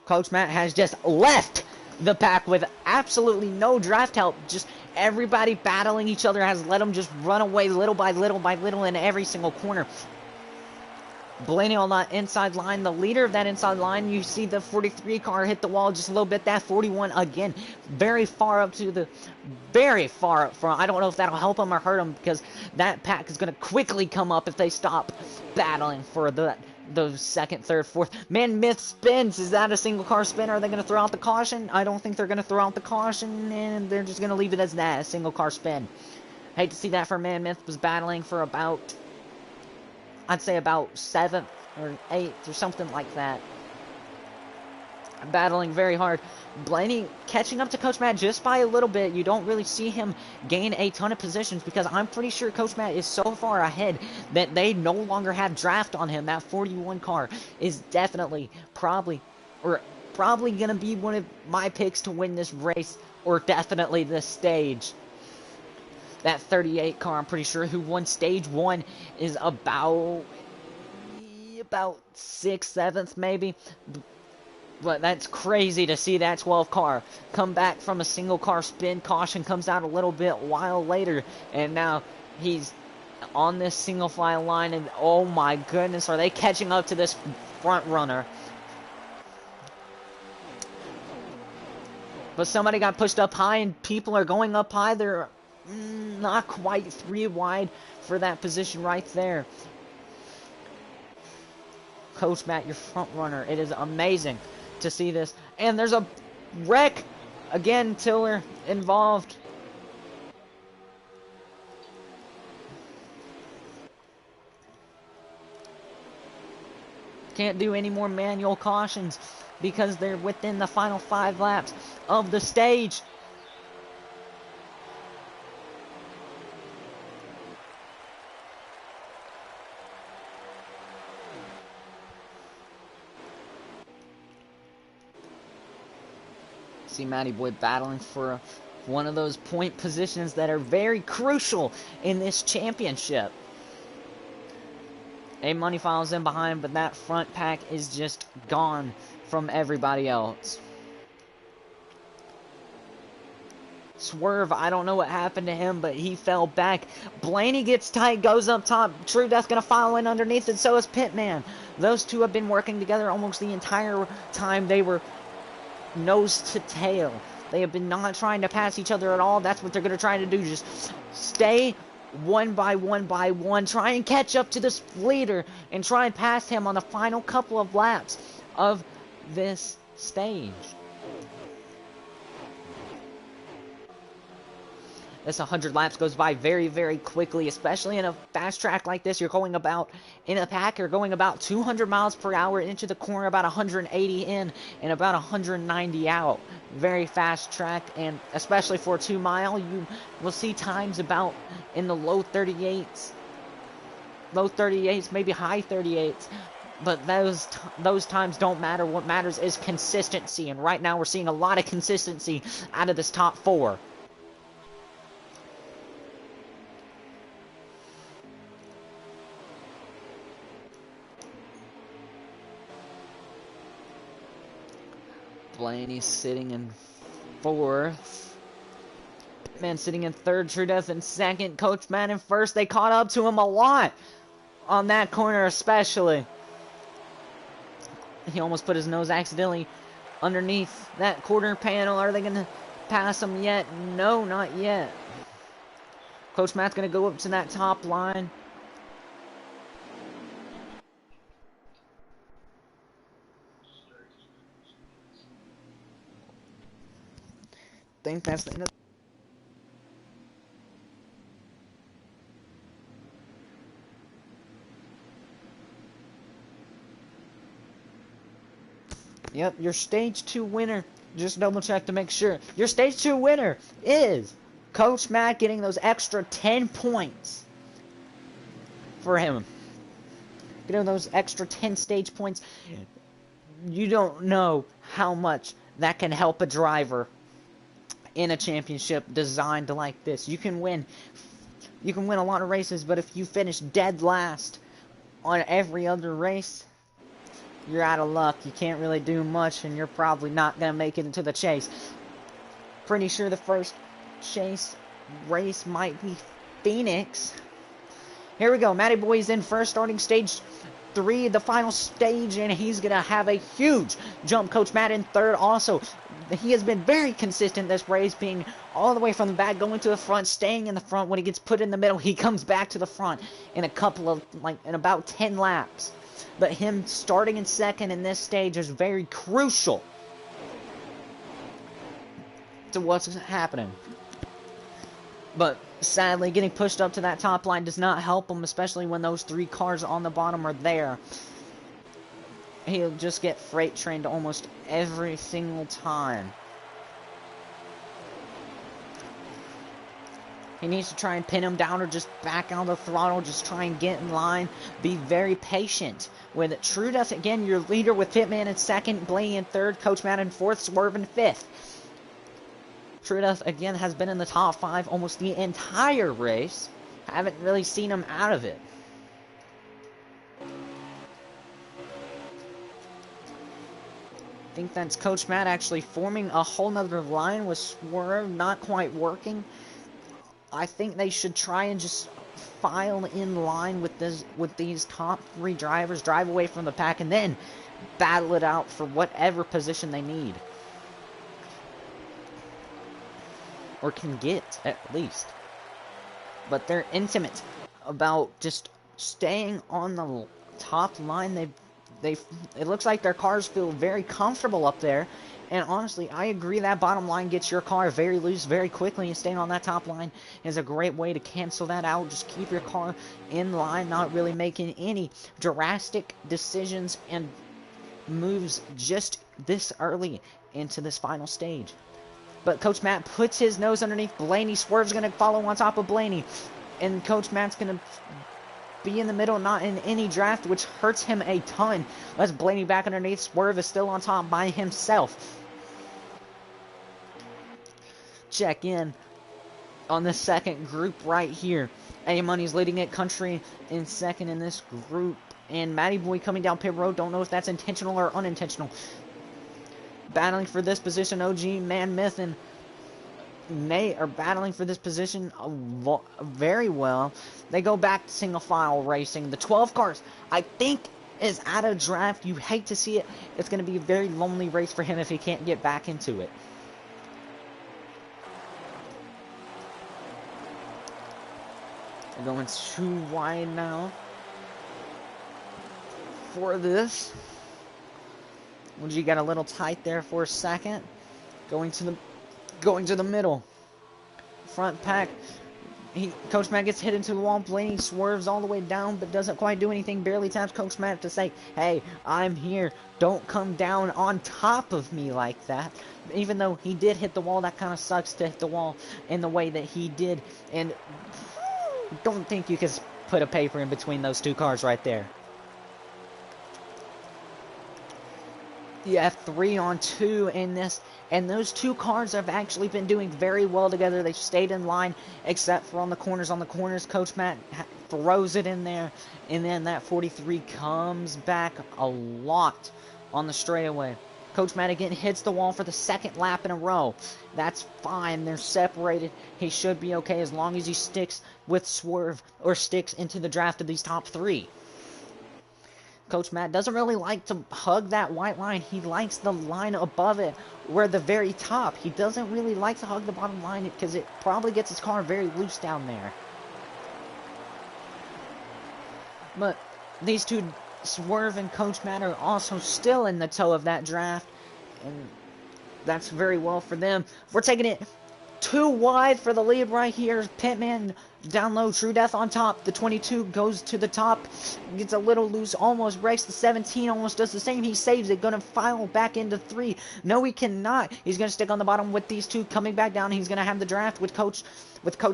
Coach Matt has just left the pack with absolutely no draft help. Just everybody battling each other has let them just run away little by little by little in every single corner. Blaney on that inside line, the leader of that inside line. You see the 43 car hit the wall just a little bit. That 41 again, very far up front. I don't know if that'll help him or hurt him, because that pack is going to quickly come up if they stop battling for those second, third, fourth. Man Myth spins. Is that a single car spin? Are they going to throw out the caution? I don't think they're going to throw out the caution, and they're just going to leave it as that, a single car spin. Hate to see that for Man Myth. Was battling for about, I'd say about 7th or 8th or something like that. Battling very hard. Blaney catching up to Coach Matt just by a little bit. You don't really see him gain a ton of positions, because I'm pretty sure Coach Matt is so far ahead that they no longer have draft on him. That 41 car is definitely, probably going to be one of my picks to win this race, or definitely this stage. That 38 car, I'm pretty sure, who won stage 1, is about 6th, 7th maybe. But that's crazy to see that 12 car come back from a single car spin. Caution comes out a little bit while later, and now he's on this single file line, and oh my goodness, are they catching up to this front runner? But somebody got pushed up high, and people are going up high. They're not quite 3 wide for that position right there. Coach Matt, your front runner. It is amazing to see this. And there's a wreck. Again, Tiller involved. Can't do any more manual cautions because they're within the final 5 laps of the stage. See Matty Boy battling for one of those point positions that are very crucial in this championship. A-Money follows in behind, but that front pack is just gone from everybody else. Swerve, I don't know what happened to him, but he fell back. Blaney gets tight, goes up top. True Death gonna follow in underneath, and so is Pitman. Those two have been working together almost the entire time. They were nose to tail. They have been not trying to pass each other at all. That's what they're going to try to do. Just stay one by one. Try and catch up to this leader and try and pass him on the final couple of laps of this stage. This 100 laps goes by very, very quickly, especially in a fast track like this. You're going about, in a pack, you're going about 200 miles per hour into the corner, about 180 in, and about 190 out. Very fast track, and especially for a 2 mile, you will see times about in the low 38s. Low 38s, maybe high 38s. But those times don't matter. What matters is consistency, and right now we're seeing a lot of consistency out of this top 4. Blaney sitting in 4th. Man sitting in 3rd. True Death in 2nd. Coach Matt in 1st. They caught up to him a lot on that corner especially. He almost put his nose accidentally underneath that quarter panel. Are they going to pass him yet? No, not yet. Coach Matt's going to go up to that top line. Think that's the end of Yep, your stage 2 winner. Just double check to make sure. Your stage 2 winner is Coach Matt, getting those extra 10 points for him. Getting those extra 10 stage points. You don't know how much that can help a driver in a championship designed like this. You can win a lot of races, but if you finish dead last on every other race, you're out of luck. You can't really do much, and you're probably not going to make it into the chase. Pretty sure the first chase race might be Phoenix. Here we go. Matty Boy's in first, starting stage 3, the final stage, and he's going to have a huge jump. Coach Matt in third also. He has been very consistent this race, being all the way from the back, going to the front, staying in the front. When he gets put in the middle, he comes back to the front in in about 10 laps. But him starting in second in this stage is very crucial to what's happening. But sadly, getting pushed up to that top line does not help him, especially when those 3 cars on the bottom are there. He'll just get freight trained almost every single time. He needs to try and pin him down or just back out of the throttle. Just try and get in line. Be very patient with it. True Death, again, your leader with Pitman in second. Blaney in third. Coach Matt in fourth. Swerve in fifth. True Death, again, has been in the top 5 almost the entire race. Haven't really seen him out of it. I think that's Coach Matt actually forming a whole nother line with Swerve not quite working. I think they should try and just file in line with these top 3 drivers, drive away from the pack, and then battle it out for whatever position they need. Or can get, at least. But they're intimate about just staying on the top line. It looks like their cars feel very comfortable up there. And honestly, I agree that bottom line gets your car very loose very quickly, and staying on that top line is a great way to cancel that out. Just keep your car in line, not really making any drastic decisions and moves just this early into this final stage. But Coach Matt puts his nose underneath Blaney. Swerve's going to follow on top of Blaney. And Coach Matt's going to be in the middle, not in any draft, which hurts him a ton. Let's Blaney back underneath. Swerve is still on top by himself. Check in on the second group right here. A-Money's leading it. Country in second in this group. And Matty Boy coming down pit road. Don't know if that's intentional or unintentional. Battling for this position, OG, Man Myth, and Nate are battling for this position very well. They go back to single file racing. The 12 cars, I think, is out of draft. You hate to see it. It's going to be a very lonely race for him if he can't get back into it. They're going too wide now for this. OG got a little tight there for a second. Going to the middle. Front pack. Coach Matt gets hit into the wall. Blaney swerves all the way down, but doesn't quite do anything. Barely taps Coach Matt to say, hey, I'm here. Don't come down on top of me like that. Even though he did hit the wall, that kind of sucks to hit the wall in the way that he did. And don't think you can put a paper in between those 2 cars right there. You have 3 on 2 in this, and those 2 cars have actually been doing very well together. They've stayed in line, except for on the corners. On the corners, Coach Matt throws it in there, and then that 43 comes back a lot on the straightaway. Coach Matt again hits the wall for the 2nd lap in a row. That's fine. They're separated. He should be okay as long as he sticks with Swerve or sticks into the draft of these top 3. Coach Matt doesn't really like to hug that white line. He likes the line above it, where the very top. He doesn't really like to hug the bottom line because it probably gets his car very loose down there. But these 2, Swerve and Coach Matt, are also still in the toe of that draft, and that's very well for them. We're taking it Too wide for the lead right here. Pitman down low. True Death on top. The 22 goes to the top. Gets a little loose. Almost breaks the 17. Almost does the same. He saves it. Gonna file back into 3. No, he cannot. He's gonna stick on the bottom with these two coming back down. He's gonna have the draft with Coach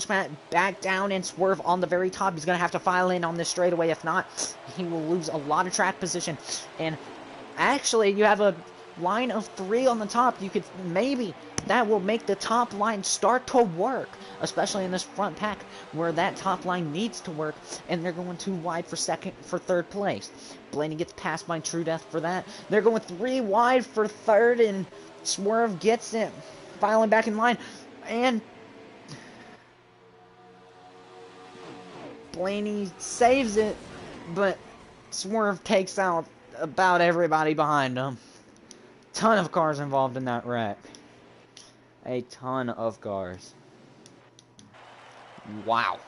Matt back down and Swerve on the very top. He's gonna have to file in on this straightaway. If not, he will lose a lot of track position. And actually, you have a line of 3 on the top. You could maybe that will make the top line start to work, especially in this front pack where that top line needs to work, and they're going too wide for third place. Blaney gets passed by True Death for that. They're going 3 wide for third, and Swerve gets it, filing back in line, and Blaney saves it, but Swerve takes out about everybody behind him. Ton of cars involved in that wreck. A ton of cars. Wow.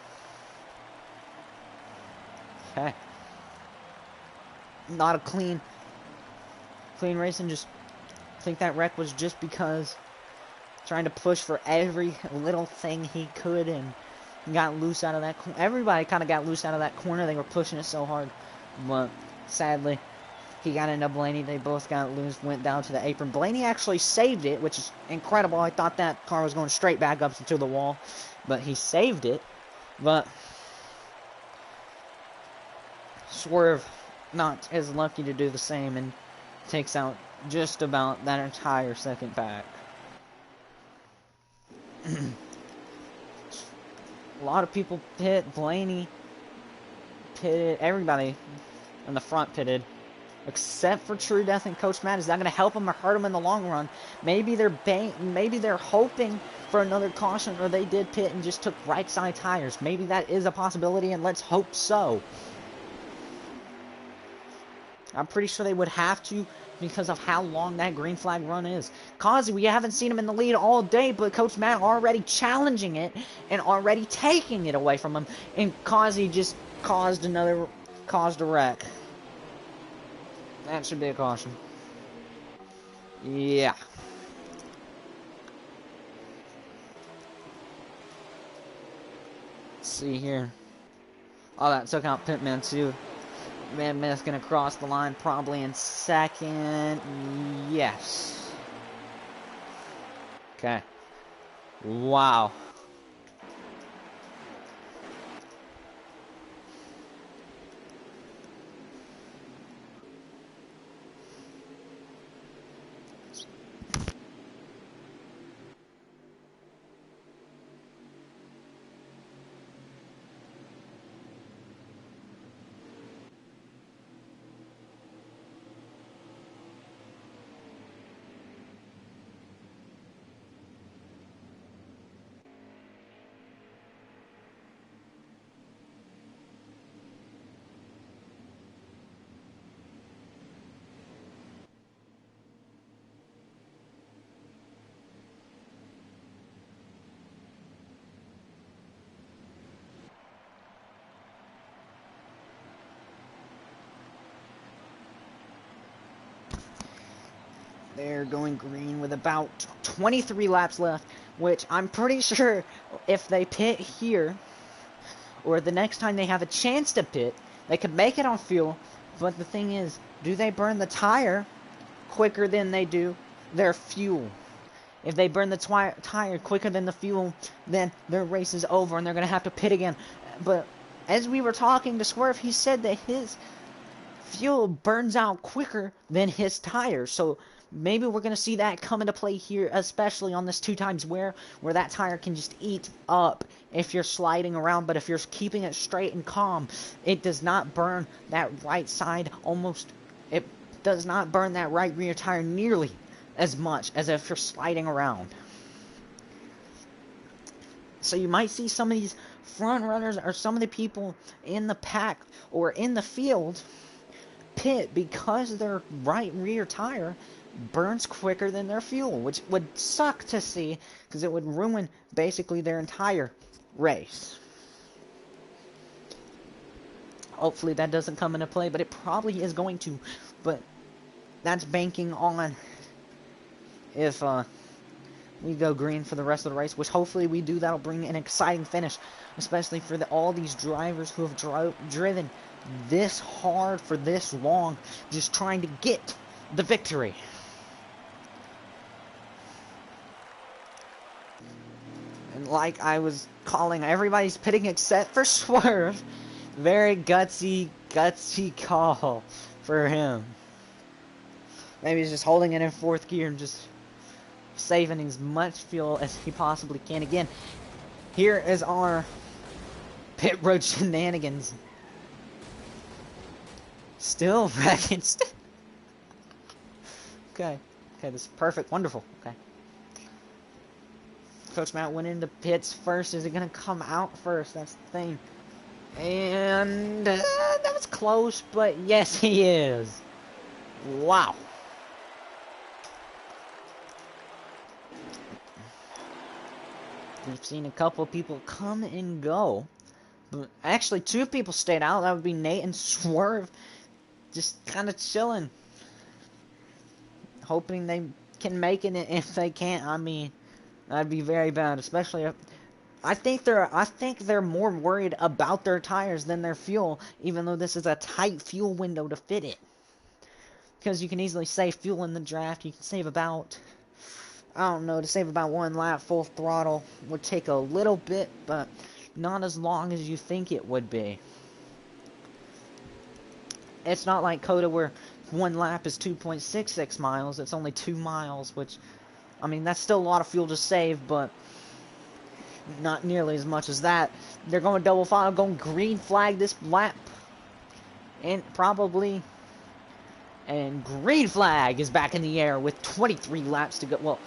Okay. Not a clean race, and just think that wreck was just because trying to push for every little thing he could and got loose out of that corner. Everybody kind of got loose out of that corner. They were pushing it so hard, but sadly, he got into Blaney. They both got loose, went down to the apron. Blaney actually saved it, which is incredible. I thought that car was going straight back up to the wall, but he saved it. But Swerve not as lucky to do the same and takes out just about that entire second pack. A lot of people pit. Blaney pitted. Everybody in the front pitted, except for True Death and Coach Matt. Is that going to help them or hurt them in the long run? Maybe they're hoping for another caution, or they did pit and just took right side tires. Maybe that is a possibility, and let's hope so. I'm pretty sure they would have to because of how long that green flag run is. Kazi, we haven't seen him in the lead all day, but Coach Matt already challenging it and already taking it away from him, and Kazi just caused a wreck. That should be a caution. Yeah. Let's see here. Oh, that took out Pitman too. Van Smith's gonna cross the line probably in second. Yes. Okay. Wow. They're going green with about 23 laps left, which I'm pretty sure if they pit here, or the next time they have a chance to pit, they could make it on fuel. But the thing is, do they burn the tire quicker than they do their fuel? If they burn the tire quicker than the fuel, then their race is over and they're going to have to pit again. But as we were talking to Swerve, he said that his fuel burns out quicker than his tires. So maybe we're going to see that come into play here, especially on this 2x where that tire can just eat up if you're sliding around. But if you're keeping it straight and calm, it does not burn that right side almost. It does not burn that right rear tire nearly as much as if you're sliding around. So you might see some of these front runners or some of the people in the pack or in the field pit because their right rear tire burns quicker than their fuel, which would suck to see because it would ruin basically their entire race. Hopefully that doesn't come into play, but it probably is going to. But that's banking on if we go green for the rest of the race, which hopefully we do. That'll bring an exciting finish, especially for all these drivers who have driven this hard for this long, just trying to get the victory. And like I was calling, everybody's pitting except for Swerve. Very gutsy call for him. Maybe he's just holding it in fourth gear and just saving as much fuel as he possibly can. Again, here is our pit road shenanigans. Still wrecking. Okay, this is perfect, wonderful. Okay. Coach Matt went into pits first. Is he gonna come out first? That's the thing. And that was close, but yes, he is. Wow. We've seen a couple of people come and go. But actually, two people stayed out. That would be Nate and Swerve. Just kind of chilling. Hoping they can make it. If they can't, I mean, that'd be very bad. Especially if, I think they're more worried about their tires than their fuel, even though this is a tight fuel window to fit it. Because you can easily save fuel in the draft. You can save about, I don't know, to save about 1 lap full throttle would take a little bit, but not as long as you think it would be. It's not like COTA where 1 lap is 2.66 miles. It's only 2 miles, which, I mean, that's still a lot of fuel to save, but not nearly as much as that. They're going double file, going green flag this lap. And probably... And green flag is back in the air with 23 laps to go. Well,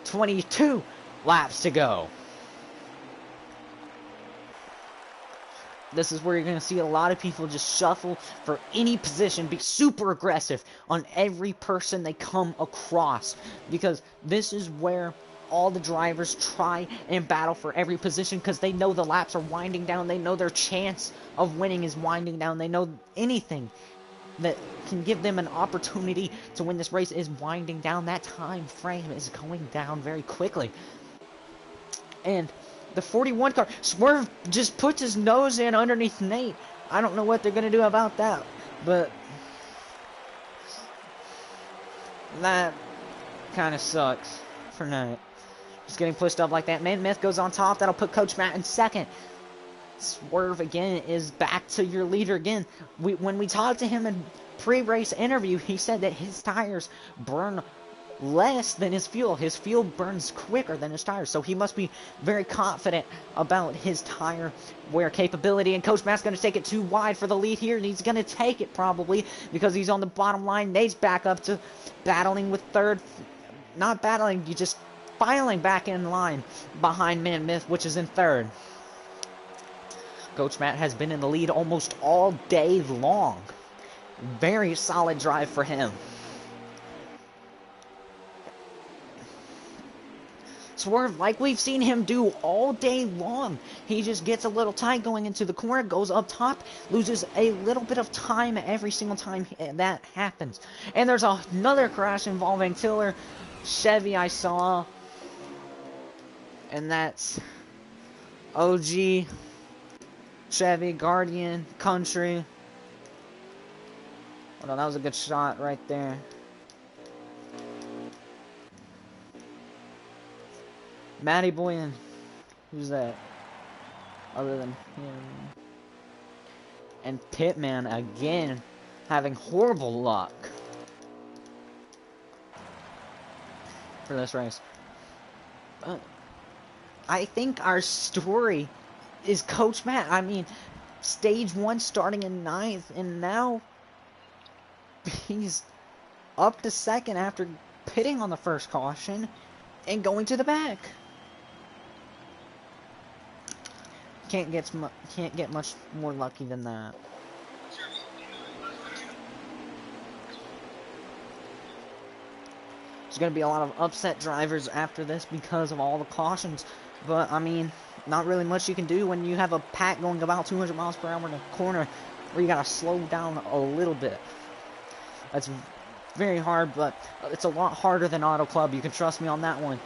22 laps to go. This is where you're going to see a lot of people just shuffle for any position, be super aggressive on every person they come across. Because this is where all the drivers try and battle for every position, because they know the laps are winding down. They know their chance of winning is winding down. They know anything that can give them an opportunity to win this race is winding down. That time frame is going down very quickly. And the 41 car, Swerve just puts his nose in underneath Nate. I don't know what they're going to do about that, but that kind of sucks for Nate. Just getting pushed up like that. Man Myth goes on top. That'll put Coach Matt in second. Swerve again is back to your leader again. When we talked to him in pre-race interview, he said that his tires burn less than his fuel. His fuel burns quicker than his tires, so he must be very confident about his tire wear capability. And Coach Matt's going to take it too wide for the lead here, and he's going to take it probably because he's on the bottom line. Nate's back up to battling with third. Not battling, you just filing back in line behind Man Myth, which is in third. Coach Matt has been in the lead almost all day long. Very solid drive for him. Swerve, like we've seen him do all day long, he just gets a little tight going into the corner, goes up top, loses a little bit of time every single time that happens. And there's another crash involving Tiller Chevy I saw. And that's OG Chevy, Guardian, Country. Hold on, that was a good shot right there. Matty Boy and who's that? Other than him. And Pitman again having horrible luck for this race. But I think our story is Coach Matt. I mean, stage 1 starting in 9th, and now he's up to second after pitting on the first caution and going to the back. Can't get much more lucky than that. There's going to be a lot of upset drivers after this because of all the cautions, but I mean, not really much you can do when you have a pack going about 200 miles per hour in a corner where you got to slow down a little bit. That's very hard, but it's a lot harder than Auto Club. You can trust me on that one.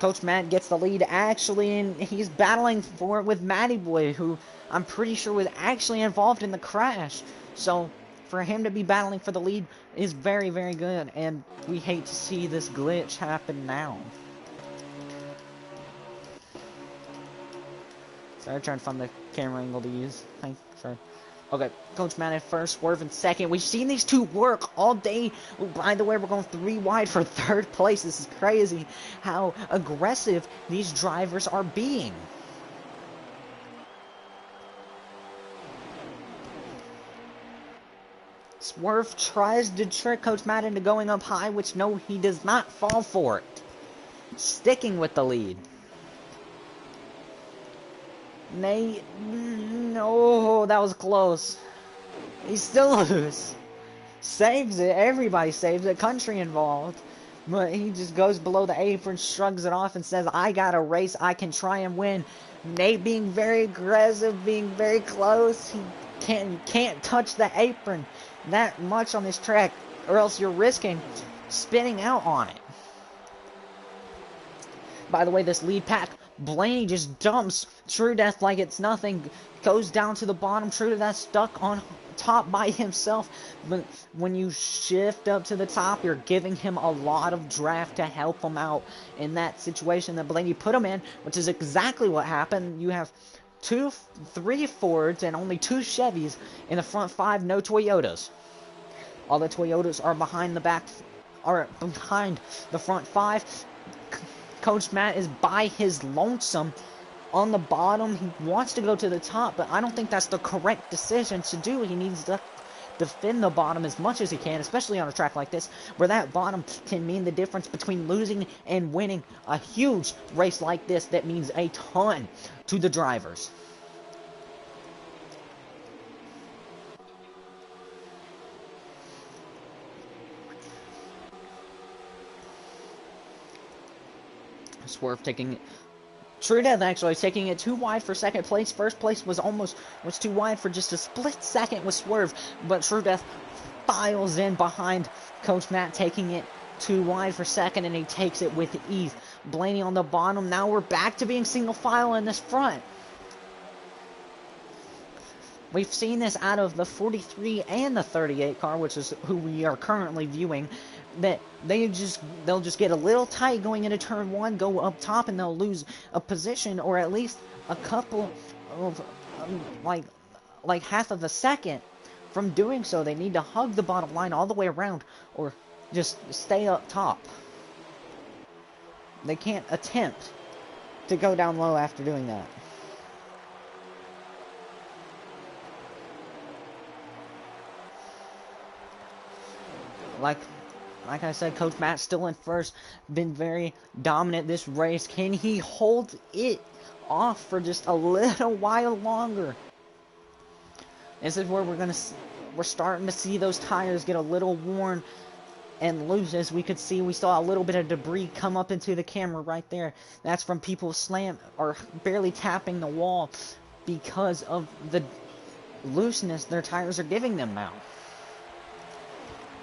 Coach Matt gets the lead actually, and he's battling for it with Matty Boy, who I'm pretty sure was actually involved in the crash. So for him to be battling for the lead is very, very good, and we hate to see this glitch happen now. Sorry, trying to find the camera angle to use. Sorry. Okay, Coach Matt at first, Swerve in second. We've seen these two work all day. Oh, by the way, we're going 3 wide for 3rd place. This is crazy how aggressive these drivers are being. Swerve tries to trick Coach Matt into going up high, which no, he does not fall for it. Sticking with the lead. No, that was close. He still loses. Saves it. Everybody saves it. Country involved. But he just goes below the apron, shrugs it off, and says, I got a race. I can try and win. Nate being very aggressive, being very close. He can't touch the apron that much on this track, or else you're risking spinning out on it. By the way, this lead pack, Blaney just dumps True Death like it's nothing. Goes down to the bottom. True Death stuck on top by himself. But when you shift up to the top, you're giving him a lot of draft to help him out in that situation that Blaney put him in, which is exactly what happened. You have 3 Fords and only 2 Chevys in the front 5, no Toyotas. All the Toyotas are behind the front 5. Coach Matt is by his lonesome on the bottom. He wants to go to the top, but I don't think that's the correct decision to do. He needs to defend the bottom as much as he can, especially on a track like this, where that bottom can mean the difference between losing and winning. A huge race like this that means a ton to the drivers. Swerve taking True Death actually taking it 2 wide for 2nd place. 1st place was 2 wide for just a split second with Swerve, but True Death files in behind Coach Matt, taking it 2 wide for 2nd, and he takes it with ease. Blaney on the bottom. Now we're back to being single file in this front. We've seen this out of the 43 and the 38 car, which is who we are currently viewing, that they'll just get a little tight going into turn 1, go up top, and they'll lose a position, or at least a couple of like half of a second from doing so. They need to hug the bottom line all the way around, or just stay up top. They can't attempt to go down low after doing that. Like I said, Coach Matt's still in first. Been very dominant this race. Can he hold it off for just a little while longer? This is where we're starting to see those tires get a little worn and loose. As we could see, we saw a little bit of debris come up into the camera right there. That's from people barely tapping the wall because of the looseness their tires are giving them now.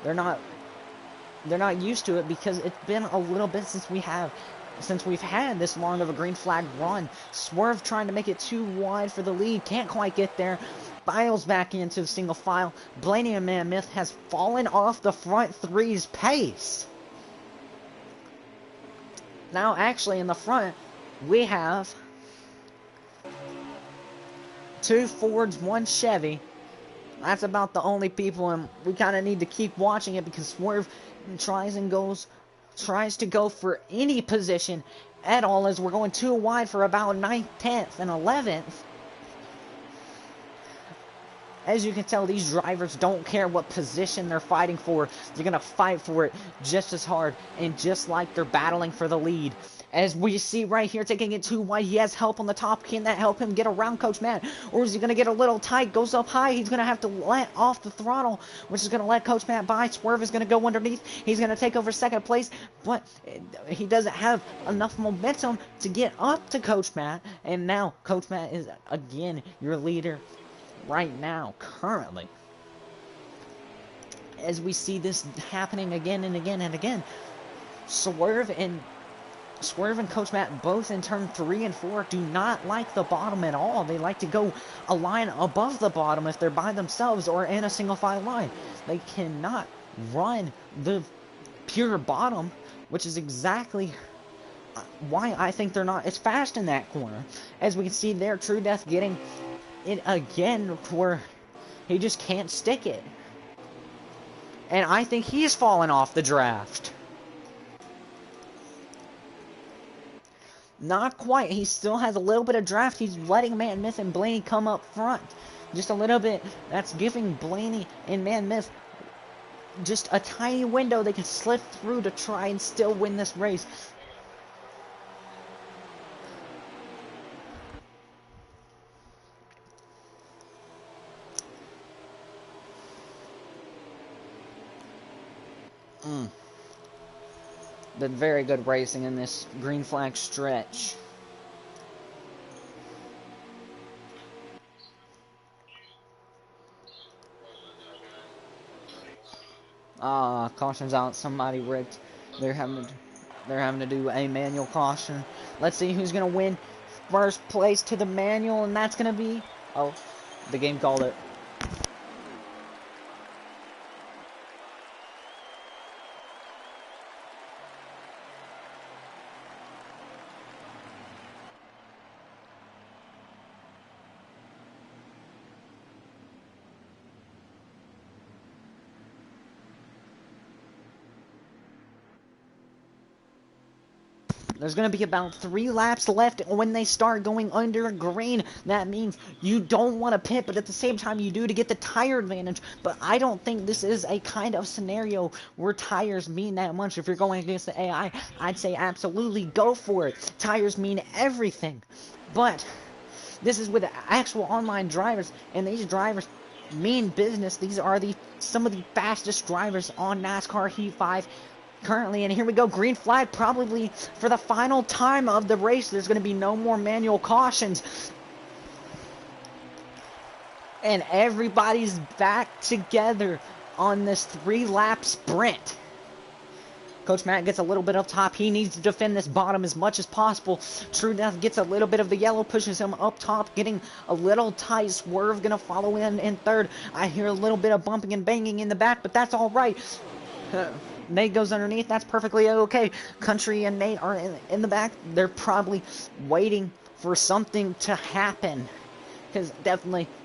They're not used to it because it's been a little bit since we've had this long of a green flag run. Swerve trying to make it 2 wide for the lead. Can't quite get there. Files back into the single file. Blaney and Mammoth has fallen off the front 3's pace. Now actually in the front we have 2 Fords, 1 Chevy. That's about the only people, and we kind of need to keep watching it because Swerve tries to go for any position at all, as we're going 2 wide for about 9th, 10th, and 11th. As you can tell, these drivers don't care what position they're fighting for. They're going to fight for it just as hard and just like they're battling for the lead. As we see right here, taking it 2 wide, he has help on the top. Can that help him get around Coach Matt? Or is he going to get a little tight? Goes up high. He's going to have to let off the throttle, which is going to let Coach Matt by. Swerve is going to go underneath. He's going to take over 2nd place, but he doesn't have enough momentum to get up to Coach Matt. And now Coach Matt is, again, your leader right now, currently. As we see this happening again and again and again, Swerve and Swerve and Coach Matt, both in turn 3 and 4, do not like the bottom at all. They like to go a line above the bottom if they're by themselves or in a single file line. They cannot run the pure bottom, which is exactly why I think they're not as fast in that corner. As we can see there, True Death getting it again where he just can't stick it. And I think he's fallen off the draft. Not quite. He still has a little bit of draft. He's letting Man Myth and Blaney come up front. Just a little bit. That's giving Blaney and Man Myth just a tiny window they can slip through to try and still win this race. Been very good racing in this green flag stretch. Caution's out. Somebody rigged. They're having to do a manual caution. Let's see who's gonna win first place to the manual, and that's gonna be, oh, the game called it. There's going to be about 3 laps left when they start going under green. That means you don't want to pit, but at the same time you do to get the tire advantage. But I don't think this is a kind of scenario where tires mean that much. If you're going against the AI, I'd say absolutely go for it. Tires mean everything. But this is with actual online drivers, and these drivers mean business. These are some of the fastest drivers on NASCAR Heat 5 currently, and here we go, green flag probably for the final time of the race. There's going to be no more manual cautions, and everybody's back together on this 3-lap sprint. Coach Matt gets a little bit up top. He needs to defend this bottom as much as possible. True Death gets a little bit of the yellow, pushes him up top, getting a little tight. Swerve gonna follow in third. I hear a little bit of bumping and banging in the back, but that's all right. Nate goes underneath. That's perfectly okay. Country and Nate are in the back. They're probably waiting for something to happen, because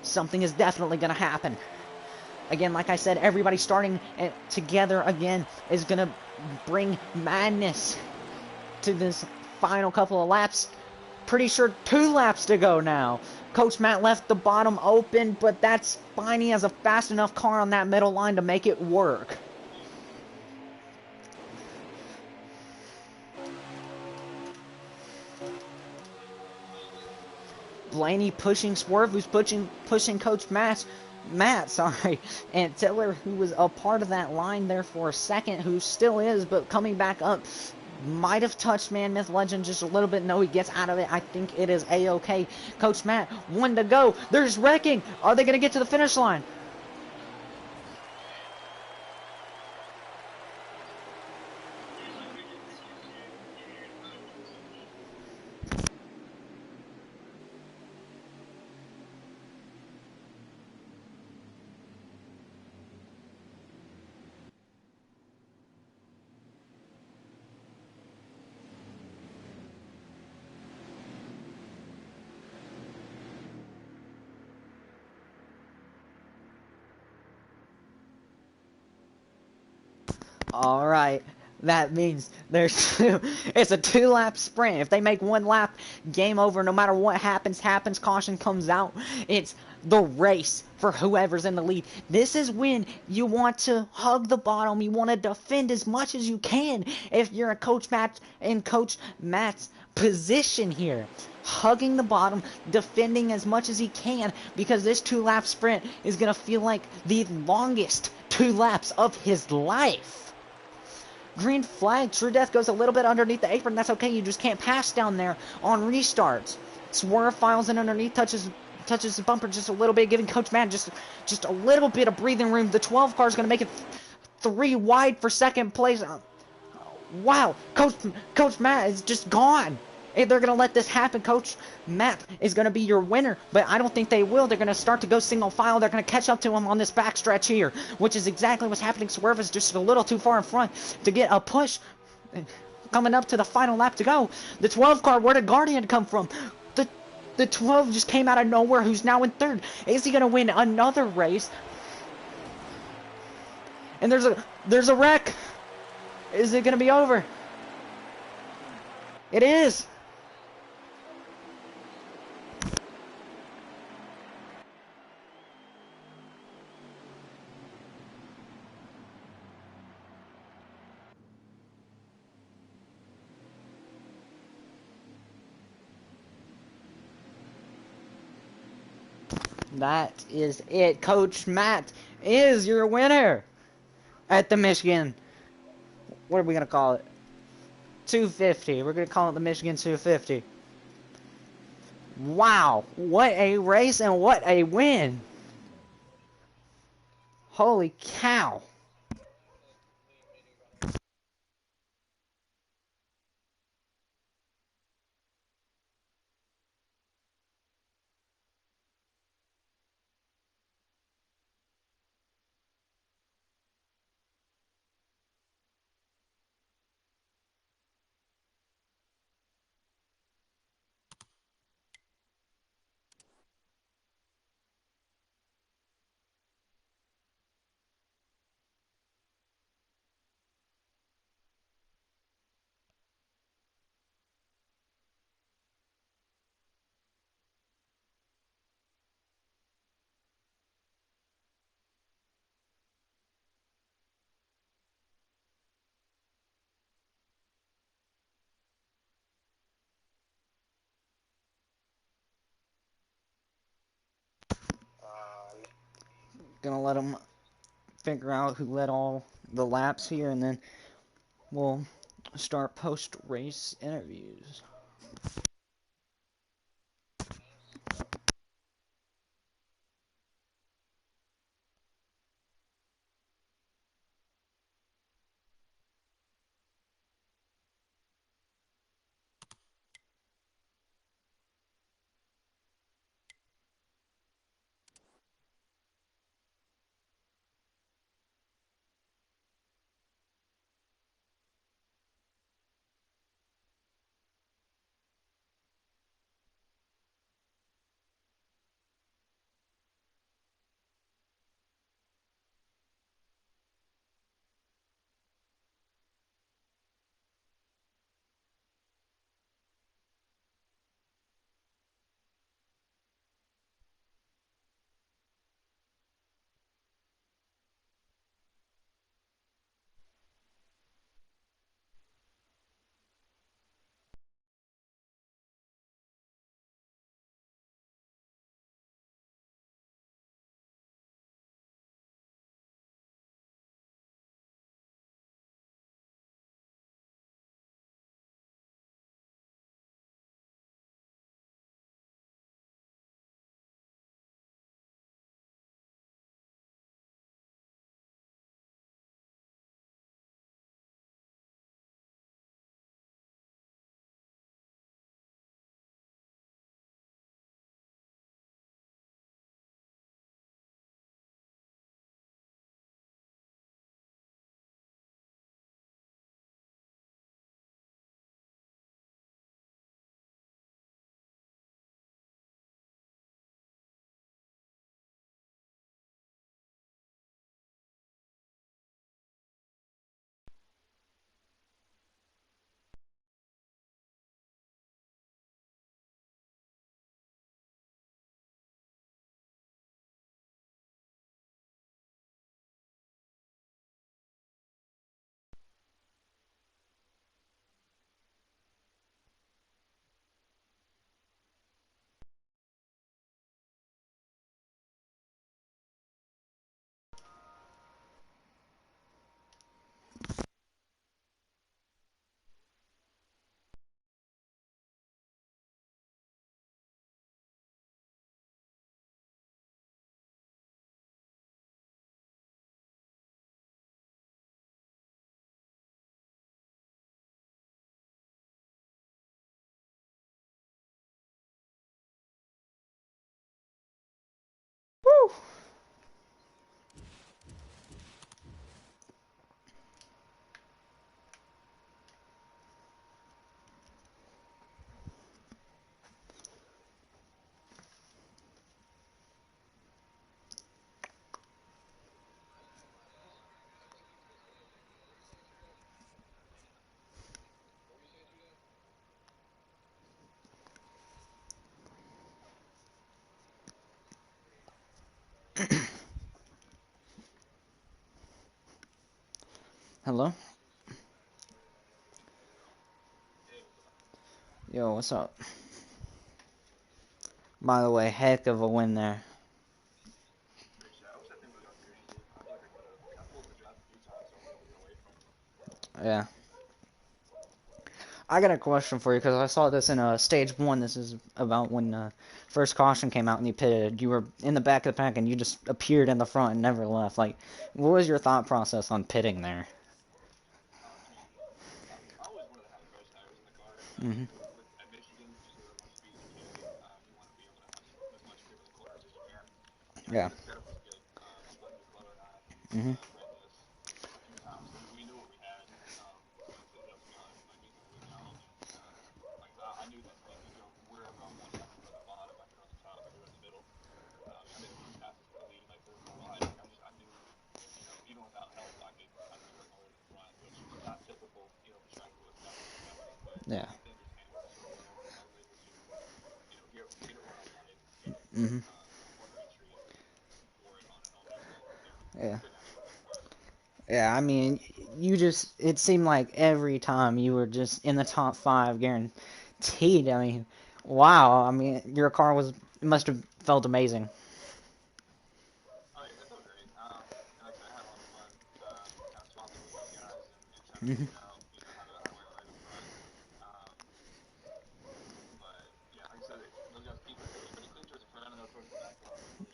something is definitely going to happen. Again, like I said, everybody starting together again is going to bring madness to this final couple of laps. Pretty sure 2 laps to go now. Coach Matt left the bottom open, but that's fine. He has a fast enough car on that middle line to make it work. Blaney pushing Swerve, who's pushing Coach Matt, and Tiller, who was a part of that line there for a second, who still is, but coming back up, might have touched Man Myth Legend just a little bit. No, he gets out of it. I think it is A-okay. Coach Matt, 1 to go. There's wrecking. Are they going to get to the finish line? All right, that means it's a 2-lap sprint. If they make 1 lap, game over. No matter what happens, caution comes out. It's the race for whoever's in the lead. This is when you want to hug the bottom. You want to defend as much as you can. If you're a Coach Matt in Coach Matt's position here, hugging the bottom, defending as much as he can, because this 2-lap sprint is going to feel like the longest 2 laps of his life. Green flag. True Death goes a little bit underneath the apron. That's okay. You just can't pass down there on restarts. Swerve files in underneath, touches the bumper just a little bit, giving Coach Matt just a little bit of breathing room. The 12 car is going to make it 3 wide for second place. Wow, Coach Matt is just gone. If they're gonna let this happen, Coach Matt is gonna be your winner, but I don't think they will. They're gonna start to go single file. They're gonna catch up to him on this backstretch here, which is exactly what's happening. Swerve is just a little too far in front to get a push. Coming up to the final lap to go. The 12 car, where did Guardian come from? The 12 just came out of nowhere, who's now in third. Is he gonna win another race? And there's a wreck. Is it gonna be over? It is. That is it. Coach Matt is your winner at the Michigan. What are we gonna call it? 250. We're gonna call it the Michigan 250. Wow, what a race and what a win! Holy cow! Gonna let them figure out who led all the laps here, and then we'll start post-race interviews. Hello? Yo, what's up? By the way, heck of a win there. Yeah. I got a question for you because I saw this in stage one. This is about when first caution came out and you pitted. You were in the back of the pack and you just appeared in the front and never left. Like, what was your thought process on pitting there? Hmm. Yeah. Hmm. Yeah. Hmm. Yeah. Yeah, I mean, it seemed like every time you were just in the top five guaranteed. I mean, wow. I mean, your car must have felt amazing. Hmm.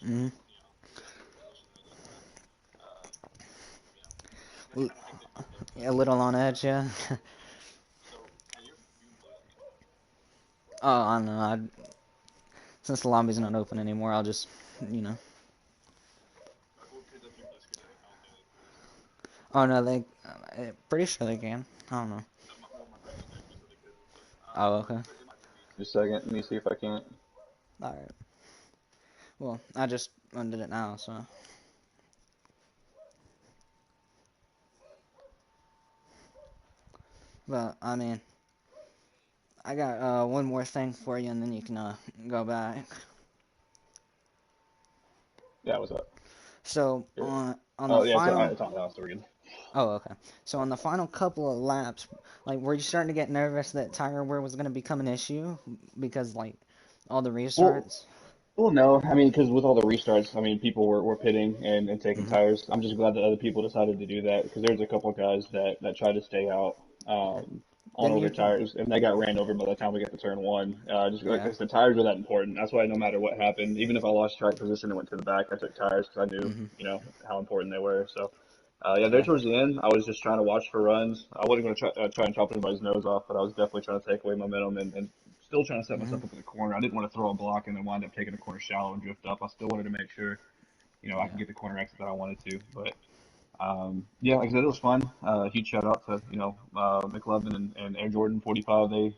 Hmm. A little on edge, yeah. Oh, I don't know. Since the lobby's not open anymore, I'll just, you know. Oh no, pretty sure they can. I don't know. Oh, okay. Just a second. Let me see if I can't. All right. Well, I just undid it now, so. But I mean, I got one more thing for you, and then you can go back. Yeah, what's up? So Here. on the Oh, yeah, final. it's on now, so we're good. Oh, okay. So on the final couple of laps, like, were you starting to get nervous that tire wear was going to become an issue because like all the Well, restarts? well, no. I mean, because with all the restarts, I mean, people were pitting and taking Hmm. tires. I'm just glad that other people decided to do that because there's a couple of guys that tried to stay out on Then older you can. tires, and they got ran over by the time we got to turn one. Just Yeah. because the tires are that important. That's why no matter what happened, even if I lost track position and went to the back, I took tires because I knew, Hmm. how important they were. So. Yeah, there Yeah. towards the end, I was just trying to watch for runs. I wasn't going to try and chop anybody's nose off, but I was definitely trying to take away momentum and still trying to set Hmm. myself up in the corner. I didn't want to throw a block and then wind up taking the corner shallow and drift up. I still wanted to make sure, I could Yeah. get the corner exit that I wanted to. But yeah, like I said, it was fun. Huge shout out to McLovin and Air Jordan 45.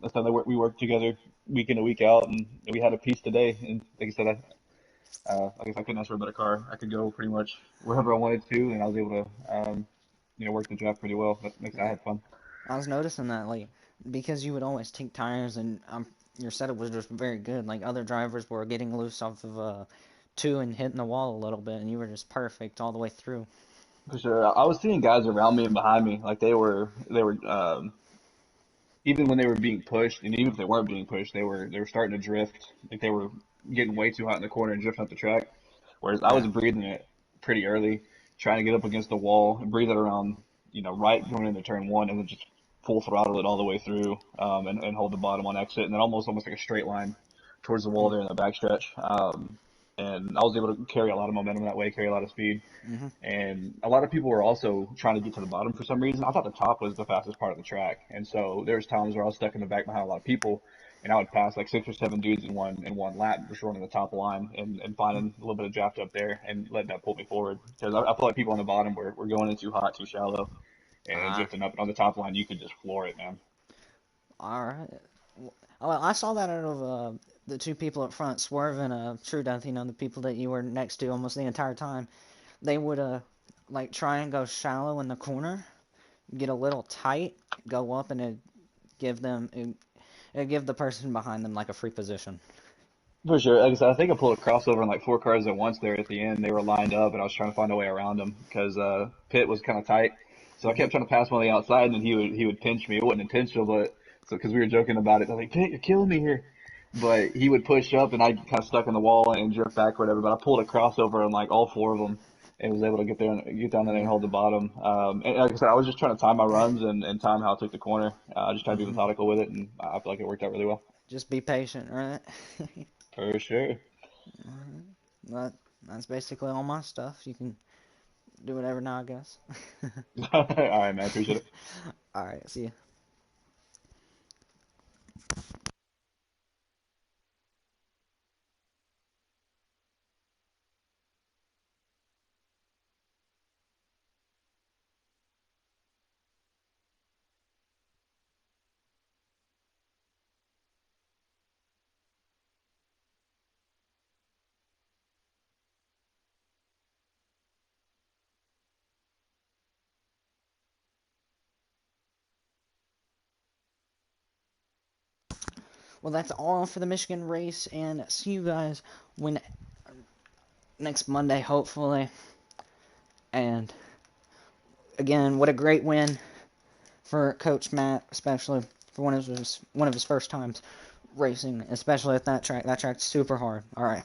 That's how we worked together week in and week out, and we had a piece today. And like I said, I guess I couldn't ask for a better car. I could go pretty much wherever I wanted to, and I was able to, work the job pretty well. That makes I Yeah. had fun. I was noticing that, like, because you would always take tires and your setup was just very good. Like, other drivers were getting loose off of two and hitting the wall a little bit, and you were just perfect all the way through. For sure. I was seeing guys around me and behind me, like they were even when they were being pushed, and even if they weren't being pushed, they were starting to drift. Like they were getting way too hot in the corner and drifting up the track. Whereas I was Yeah. breathing it pretty early, trying to get up against the wall and breathe it around, right going into turn one, and then just full throttle it all the way through, and hold the bottom on exit, and then almost like a straight line towards the wall Mm. there in the backstretch. And I was able to carry a lot of momentum that way, carry a lot of speed. Mm-hmm. And a lot of people were also trying to get to the bottom for some reason. I thought the top was the fastest part of the track, and so there's times where I was stuck in the back behind a lot of people, and I would pass like 6 or 7 dudes in one lap, just running the top line and finding a little bit of draft up there and letting that pull me forward. Because I feel like people on the bottom were going in too hot, too shallow, and Ah. drifting up. And on the top line, you could just floor it, man. All right. Well, I saw that out of the two people up front, Swerve and True Death. You know, the people that you were next to almost the entire time. They would like try and go shallow in the corner, get a little tight, go up, and it give the person behind them like a free position. For sure. Like I said, I think I pulled a crossover on like four cars at once there at the end. They were lined up, and I was trying to find a way around them because pit was kind of tight. So I Hmm. kept trying to pass him on the outside, and then he would pinch me. It wasn't intentional, but so because we were joking about it, I was like, "Pit, you're killing me here." But he would push up, and I kind of stuck in the wall and drift back or whatever. But I pulled a crossover on like all four of them, and was able to get down there and hold the bottom. And like I said, I was just trying to time my runs and time how I took the corner. Just trying to be Hmm. methodical with it, and I feel like it worked out really well. Just be patient, right? For sure. Alright. That, that's basically all my stuff. You can do whatever now, I guess. All right, man. Appreciate it. Alright, see ya. Well, that's all for the Michigan race, and see you guys when next Monday, hopefully. And again, what a great win for Coach Matt, especially for one of his first times racing, especially at that track. That track's super hard. All right.